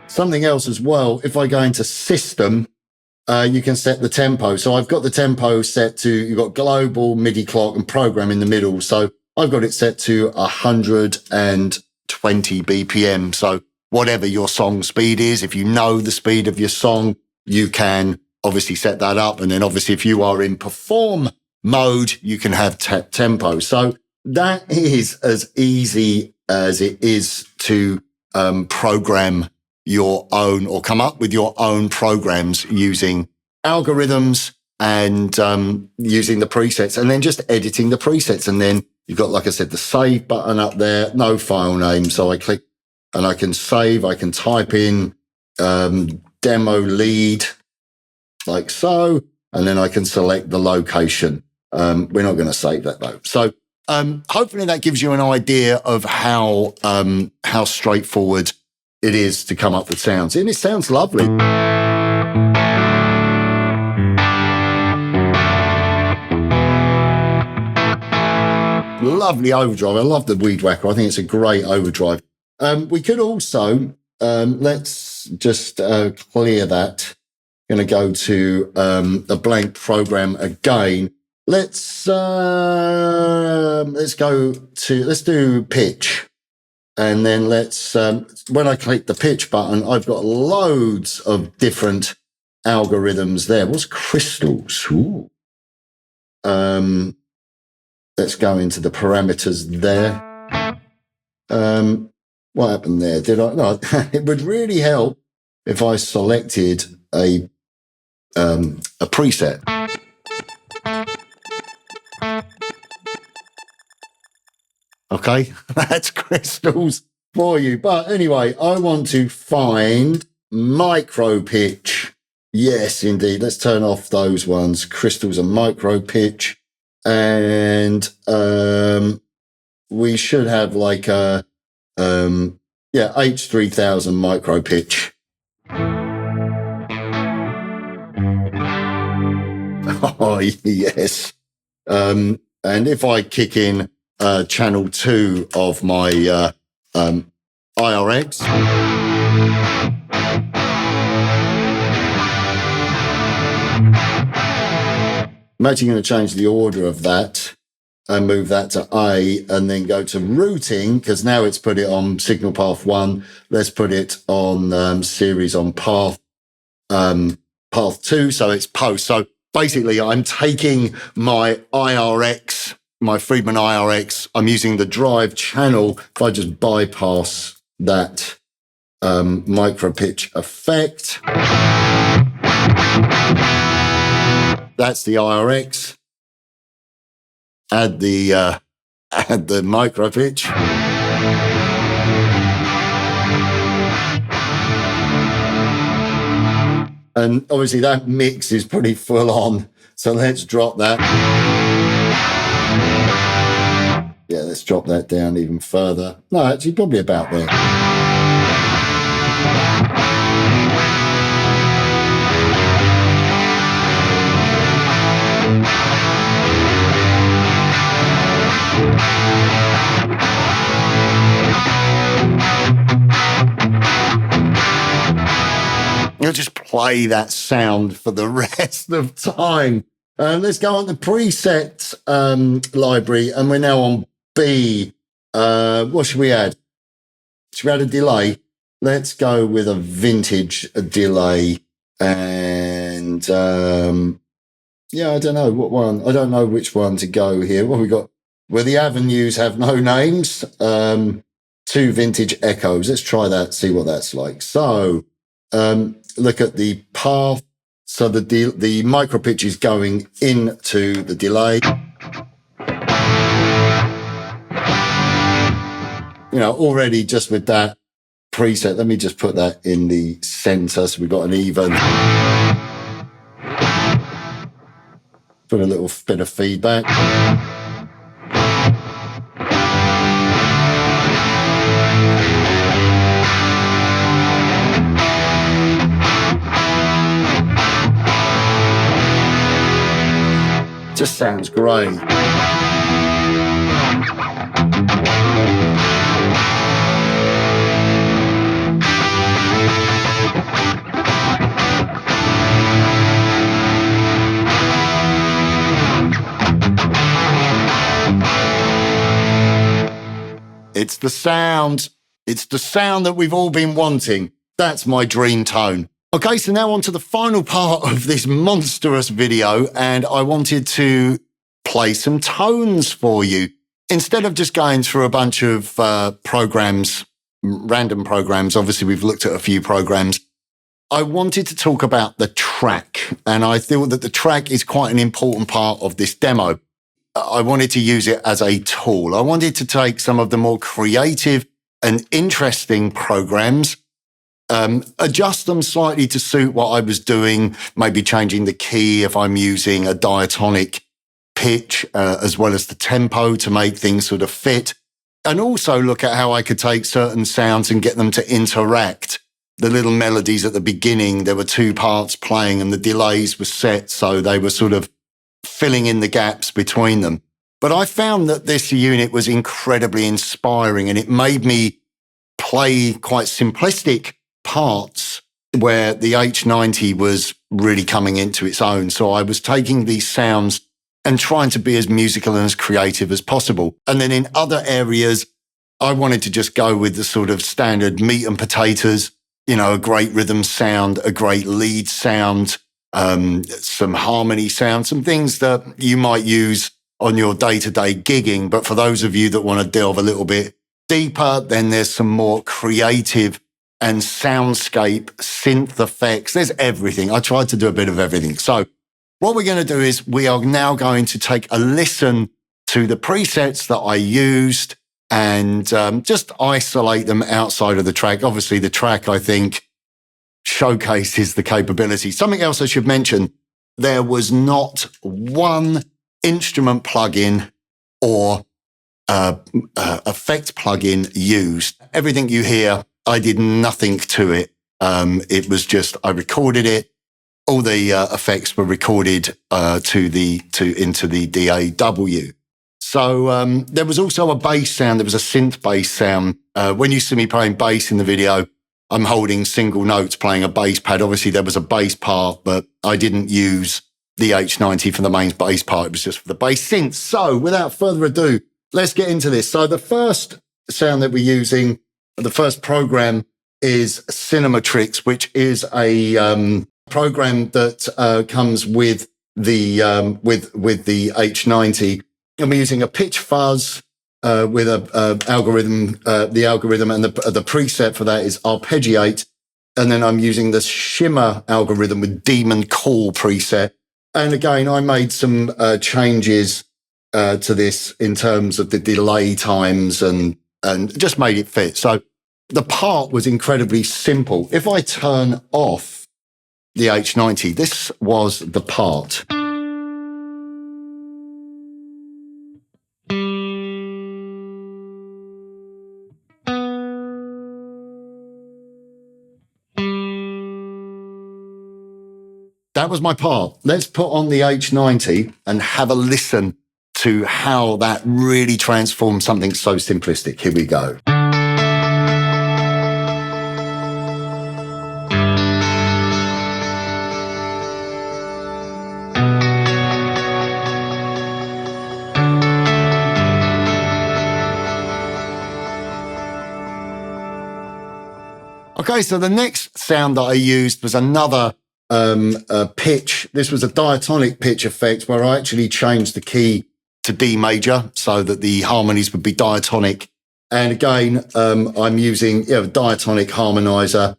Speaker 1: Something else as well, if I go into system, you can set the tempo. So I've got the tempo set to, you've got global, MIDI clock, and program in the middle. So I've got it set to 120 BPM. So whatever your song speed is, if you know the speed of your song, you can obviously set that up. And then obviously if you are in perform mode, you can have tempo. So that is as easy as it is to program your own, or come up with your own programs using algorithms and using the presets, and then just editing the presets. And then you've got, like I said, the save button up there, no file name. So I click and I can save. I can type in demo lead like so, and then I can select the location. We're not going to save that though. So hopefully that gives you an idea of how straightforward it is to come up with sounds. And it sounds lovely. Lovely overdrive. I love the Weed Whacker. I think it's a great overdrive. We could also, let's just clear that. Going to go to a blank program again. Let's do pitch. And then let's, when I click the pitch button, I've got loads of different algorithms there. What's crystals? Ooh. Let's go into the parameters there. What happened there? No, it would really help if I selected a preset. Okay, that's crystals for you. But anyway, I want to find micro pitch. Yes, indeed. Let's turn off those ones. Crystals and micro pitch. And we should have like a H3000 micro pitch. Oh, yes. And if I kick in channel 2 of my IR-X, I'm actually going to change the order of that and move that to A and then go to routing, because now it's put it on signal path 1. Let's put it on series on path 2, so it's post. So basically, I'm taking my IR-X, my Friedman IR-X, I'm using the drive channel. If I just bypass that micro pitch effect, that's the IR-X. Add the micro pitch. And obviously that mix is pretty full on. So let's drop that. Yeah, let's drop that down even further. No, actually probably about there. You'll just play that sound for the rest of time. Let's go on the preset library, and we're now on B. What should we add? Should we add a delay? Let's go with a vintage delay. And yeah, I don't know what one. I don't know which one to go here. What have we got? Where the avenues have no names. 2 vintage echoes. Let's try that, see what that's like. So look at the path. So the micro pitch is going into the delay. You know, already just with that preset, let me just put that in the center so we've got an even. Put a little bit of feedback. Just sounds great. It's the sound. It's the sound that we've all been wanting. That's my dream tone. Okay, so now on to the final part of this monstrous video, and I wanted to play some tones for you. Instead of just going through a bunch of programs, random programs, obviously we've looked at a few programs, I wanted to talk about the track, and I thought that the track is quite an important part of this demo. I wanted to use it as a tool. I wanted to take some of the more creative and interesting programs, adjust them slightly to suit what I was doing, maybe changing the key if I'm using a diatonic pitch, as well as the tempo to make things sort of fit. And also look at how I could take certain sounds and get them to interact. The little melodies at the beginning, there were 2 parts playing and the delays were set, so they were sort of filling in the gaps between them. But I found that this unit was incredibly inspiring, and it made me play quite simplistic parts where the H90 was really coming into its own. So I was taking these sounds and trying to be as musical and as creative as possible. And then in other areas, I wanted to just go with the sort of standard meat and potatoes, you know, a great rhythm sound, a great lead sound, some harmony sound, some things that you might use on your day-to-day gigging. But for those of you that want to delve a little bit deeper, then there's some more creative and soundscape, synth effects. There's everything. I tried to do a bit of everything. So what we're going to do is we are now going to take a listen to the presets that I used and just isolate them outside of the track. Obviously, the track, I think, showcases the capability. Something else I should mention, there was not one instrument plugin or effect plugin used. Everything you hear, I did nothing to it. It was just, I recorded it. All the effects were recorded into the DAW. So there was also a bass sound. There was a synth bass sound. When you see me playing bass in the video, I'm holding single notes, playing a bass pad. Obviously, there was a bass part, but I didn't use the H90 for the main bass part. It was just for the bass synth. So without further ado, let's get into this. So the first sound that we're using, the first program is Cinematrix, which is a program that comes with the H90. And we're using a pitch fuzz with a algorithm. The algorithm and the preset for that is arpeggiate. And then I'm using the shimmer algorithm with Demon Call preset. And again, I made some changes to this in terms of the delay times and just made it fit. So the part was incredibly simple. If I turn off the H90, this was the part. That was my part. Let's put on the H90 and have a listen to how that really transforms something so simplistic. Here we go. Okay, so the next sound that I used was another pitch. This was a diatonic pitch effect where I actually changed the key to D major so that the harmonies would be diatonic. And again, I'm using a diatonic harmonizer,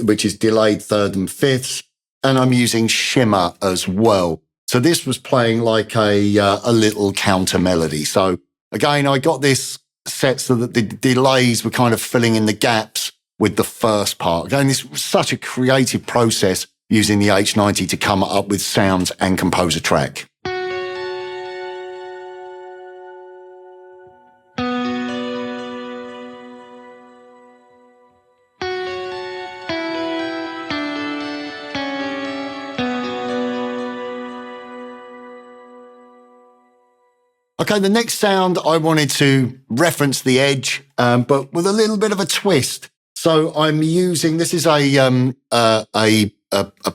Speaker 1: which is delayed third and fifths, and I'm using shimmer as well. So this was playing like a little counter melody. So again, I got this set so that the delays were kind of filling in the gaps with the first part. Again, this was such a creative process using the H90 to come up with sounds and compose a track. Okay, the next sound I wanted to reference the edge, but with a little bit of a twist. So I'm using, this is a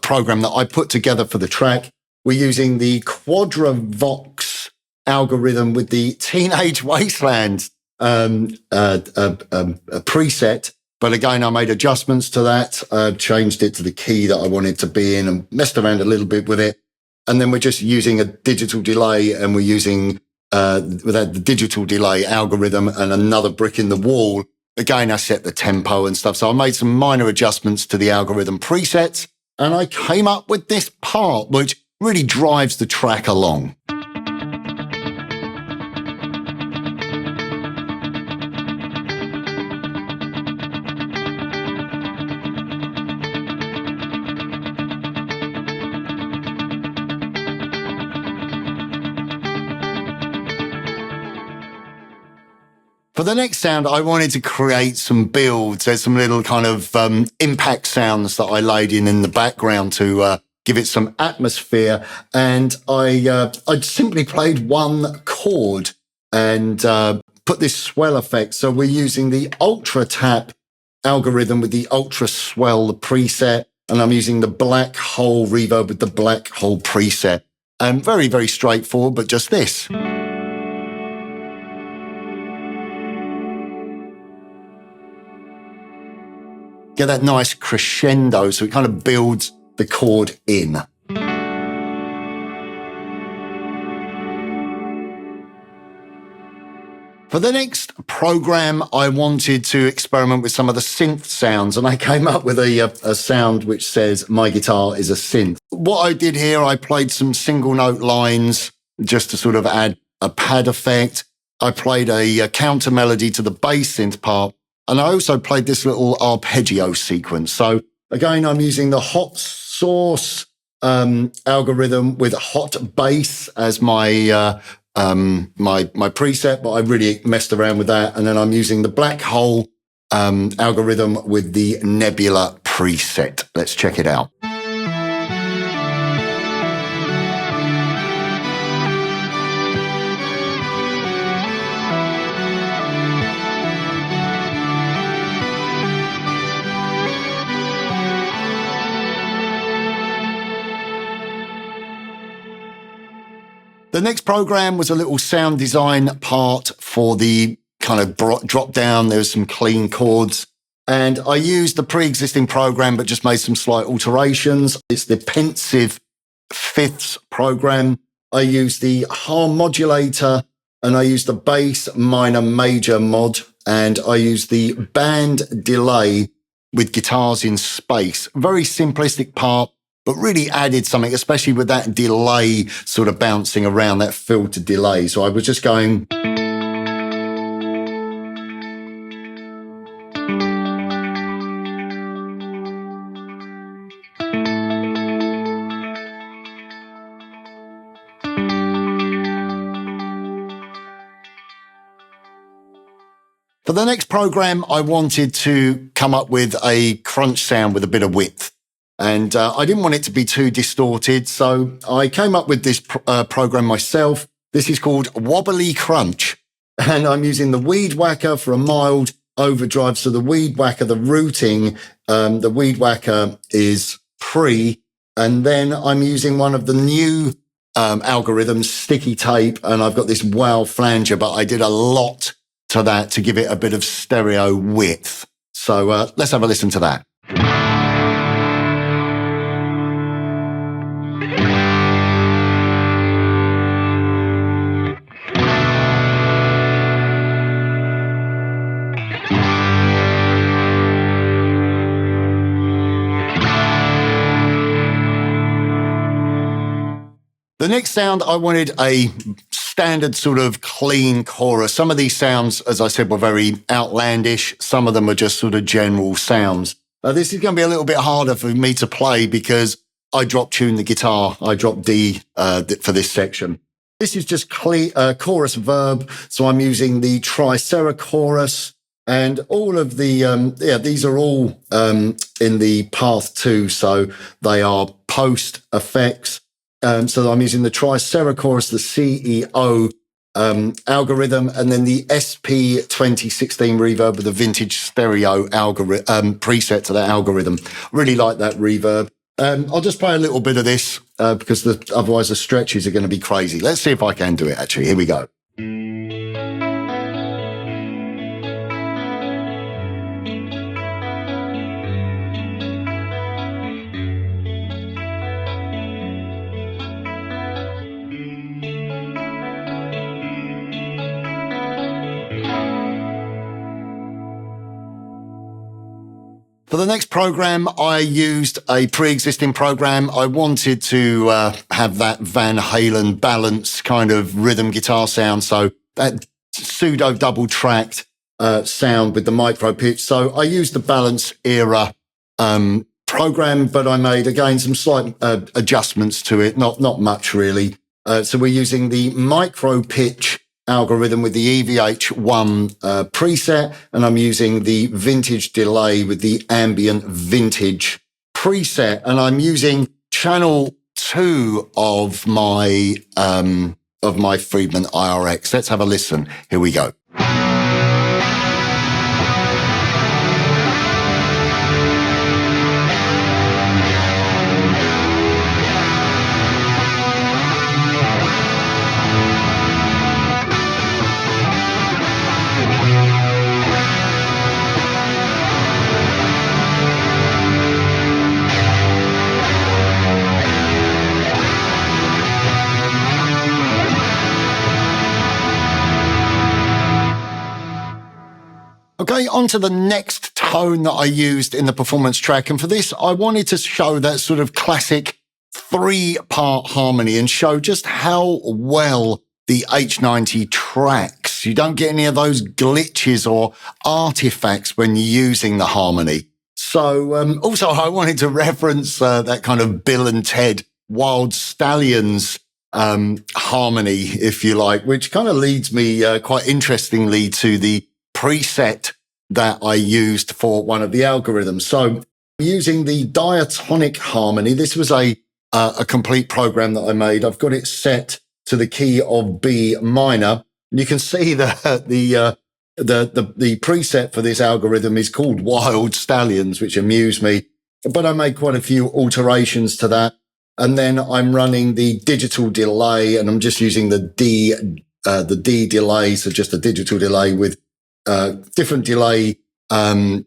Speaker 1: program that I put together for the track. We're using the Quadravox algorithm with the Teenage Wasteland preset. But again, I made adjustments to that, changed it to the key that I wanted to be in and messed around a little bit with it. And then we're just using a digital delay, and we're using with the digital delay algorithm and another brick in the wall. Again, I set the tempo and stuff. So I made some minor adjustments to the algorithm presets, and I came up with this part, which really drives the track along. For the next sound, I wanted to create some builds. There's some little kind of impact sounds that I laid in the background to give it some atmosphere. And I simply played one chord and put this swell effect. So we're using the Ultra Tap algorithm with the Ultra Swell, the preset. And I'm using the Black Hole Reverb with the Black Hole preset. And very, very straightforward, but just this. Get that nice crescendo, so it kind of builds the chord in. For For the next program, I wanted to experiment with some of the synth sounds, and I came up with a sound which says, "My guitar is a synth." What I did here, I played some single note lines just to sort of add a pad effect. I played a counter melody to the bass synth part, and I also played this little arpeggio sequence. So again, I'm using the hot sauce algorithm with hot bass as my my preset, but I really messed around with that. And then I'm using the black hole algorithm with the nebula preset. Let's check it out. The next program was a little sound design part for the kind of drop down. There's some clean chords, and I used the pre-existing program, but just made some slight alterations. It's the Pensive Fifths program. I used the harm modulator, and I used the bass minor major mod, and I used the band delay with guitars in space. Very simplistic part, but really added something, especially with that delay sort of bouncing around, that filter delay. So I was just going. For the next program, I wanted to come up with a crunch sound with a bit of width. And I didn't want it to be too distorted, so I came up with this program myself. This is called Wobbly Crunch, and I'm using the Weed Whacker for a mild overdrive. So the Weed Whacker, the routing, the Weed Whacker is pre, and then I'm using one of the new algorithms, Sticky Tape, and I've got this wow flanger, but I did a lot to that to give it a bit of stereo width. So let's have a listen to that. The next sound, I wanted a standard sort of clean chorus. Some of these sounds, as I said, were very outlandish. Some of them are just sort of general sounds. This is going to be a little bit harder for me to play because I drop tuned the guitar. I dropped D for this section. This is just chorus verb. So I'm using the Tricera chorus, and all of the, these are all in the path 2. So they are post effects. So I'm using the Tricera chorus, the CEO algorithm, and then the SP 2016 reverb with the vintage stereo algorithm preset to that algorithm. Really like that reverb. I'll just play a little bit of this because otherwise the stretches are going to be crazy. Let's see if I can do it, actually. Here we go. For the next program, I used a pre-existing program. I wanted to have that Van Halen balance kind of rhythm guitar sound. So that pseudo double tracked sound with the micro pitch. So I used the Balance Era program, but I made, again, some slight adjustments to it. Not much, really. So we're using the micro pitch algorithm with the EVH1 preset, and I'm using the vintage delay with the ambient vintage preset, and I'm using channel 2 of my Friedman IR-X. Let's have a listen. Here we go. Okay, on to the next tone that I used in the performance track. And for this, I wanted to show that sort of classic 3-part harmony and show just how well the H90 tracks. You don't get any of those glitches or artifacts when you're using the harmony. So also I wanted to reference that kind of Bill and Ted Wild Stallions harmony, if you like, which kind of leads me quite interestingly to the preset that I used for one of the algorithms. So using the diatonic harmony, this was a complete program that I made. I've got it set to the key of B minor. You can see that the preset for this algorithm is called Wild Stallions, which amused me. But I made quite a few alterations to that. And then I'm running the digital delay, and I'm just using the D delay, so just a digital delay with different delay, different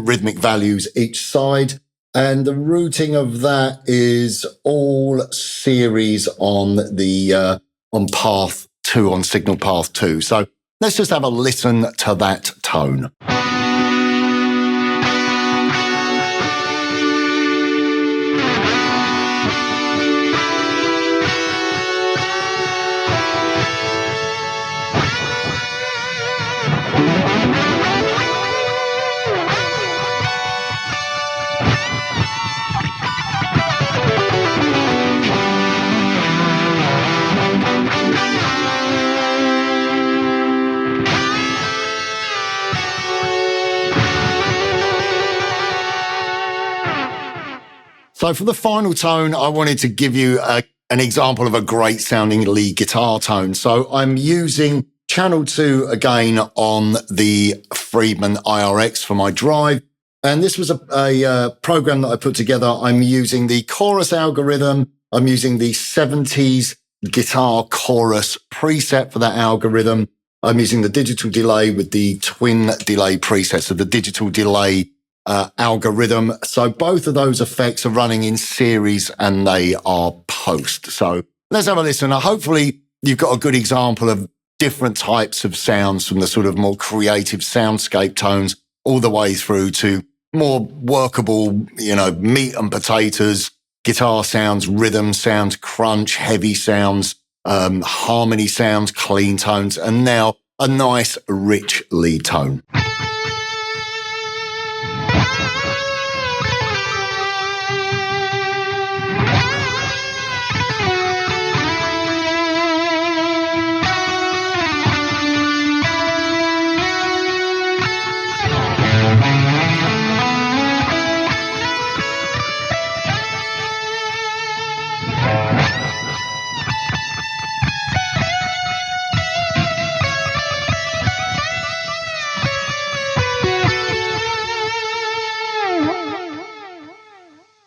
Speaker 1: rhythmic values each side. And the routing of that is all series on the on path 2, on signal path 2. So let's just have a listen to that tone. So for the final tone, I wanted to give you an example of a great sounding lead guitar tone. So I'm using channel 2 again on the Friedman IR-X for my drive. And this was a program that I put together. I'm using the chorus algorithm. I'm using the 70s guitar chorus preset for that algorithm. I'm using the digital delay with the twin delay preset. So the digital delay algorithm. So both of those effects are running in series and they are post. So let's have a listen. Hopefully you've got a good example of different types of sounds, from the sort of more creative soundscape tones all the way through to more workable, meat and potatoes, guitar sounds, rhythm sounds, crunch, heavy sounds, harmony sounds, clean tones, and now a nice rich lead tone.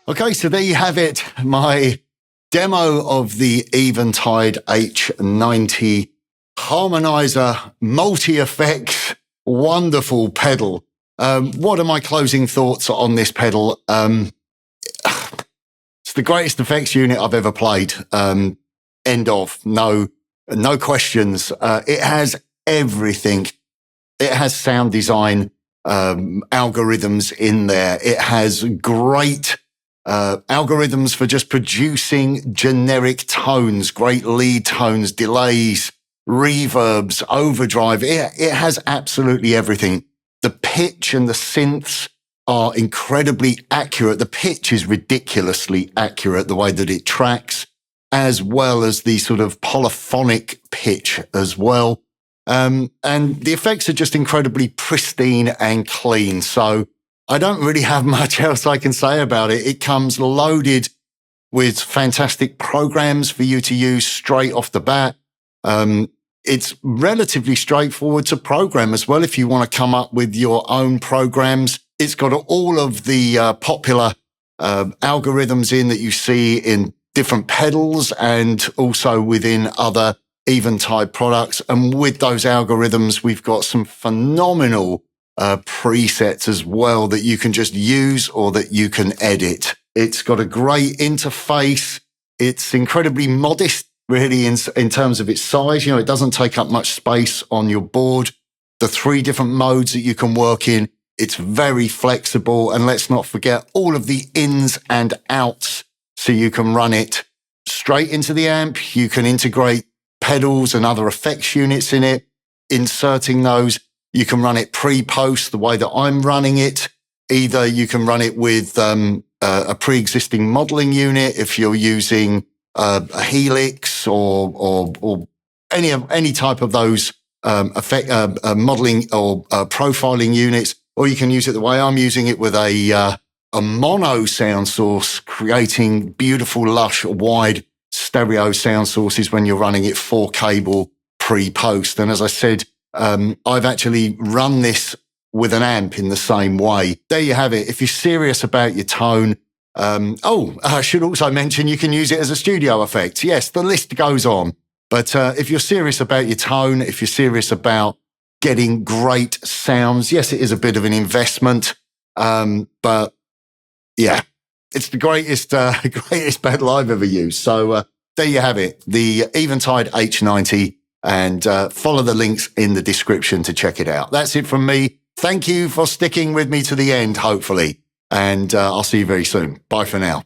Speaker 1: Okay, so there you have it, my demo of the Eventide H90 harmonizer, multi-effects, wonderful pedal. What are my closing thoughts on this pedal? It's the greatest effects unit I've ever played. End of. No questions. It has everything. It has sound design algorithms in there. It has great algorithms for just producing generic tones, great lead tones, delays, reverbs, overdrive. It has absolutely everything. The pitch and the synths are incredibly accurate. The pitch is ridiculously accurate, the way that it tracks, as well as the sort of polyphonic pitch as well. And the effects are just incredibly pristine and clean. So I don't really have much else I can say about it. It comes loaded with fantastic programs for you to use straight off the bat. It's relatively straightforward to program as well if you want to come up with your own programs. It's got all of the popular algorithms in that you see in different pedals and also within other Eventide products. And with those algorithms, we've got some phenomenal presets as well that you can just use or that you can edit. It's got a great interface. It's incredibly modest, really, in terms of its size. It doesn't take up much space on your board. the 3 different modes that you can work in. It's very flexible. And let's not forget all of the ins and outs. So you can run it straight into the amp. You can integrate pedals and other effects units in it, inserting those. You can run it pre-post the way that I'm running it. Either you can run it with a pre-existing modeling unit if you're using a Helix or any type of those modeling or profiling units, or you can use it the way I'm using it with a mono sound source, creating beautiful, lush, wide stereo sound sources when you're running it 4 cable pre-post. And as I said, I've actually run this with an amp in the same way. There you have it. If you're serious about your tone, I should also mention you can use it as a studio effect. Yes, the list goes on. But if you're serious about your tone, if you're serious about getting great sounds, yes, it is a bit of an investment. But yeah, it's the greatest pedal I've ever used. So there you have it, the Eventide H90, and follow the links in the description to check it out. That's it from me. Thank you for sticking with me to the end, hopefully. And I'll see you very soon. Bye for now.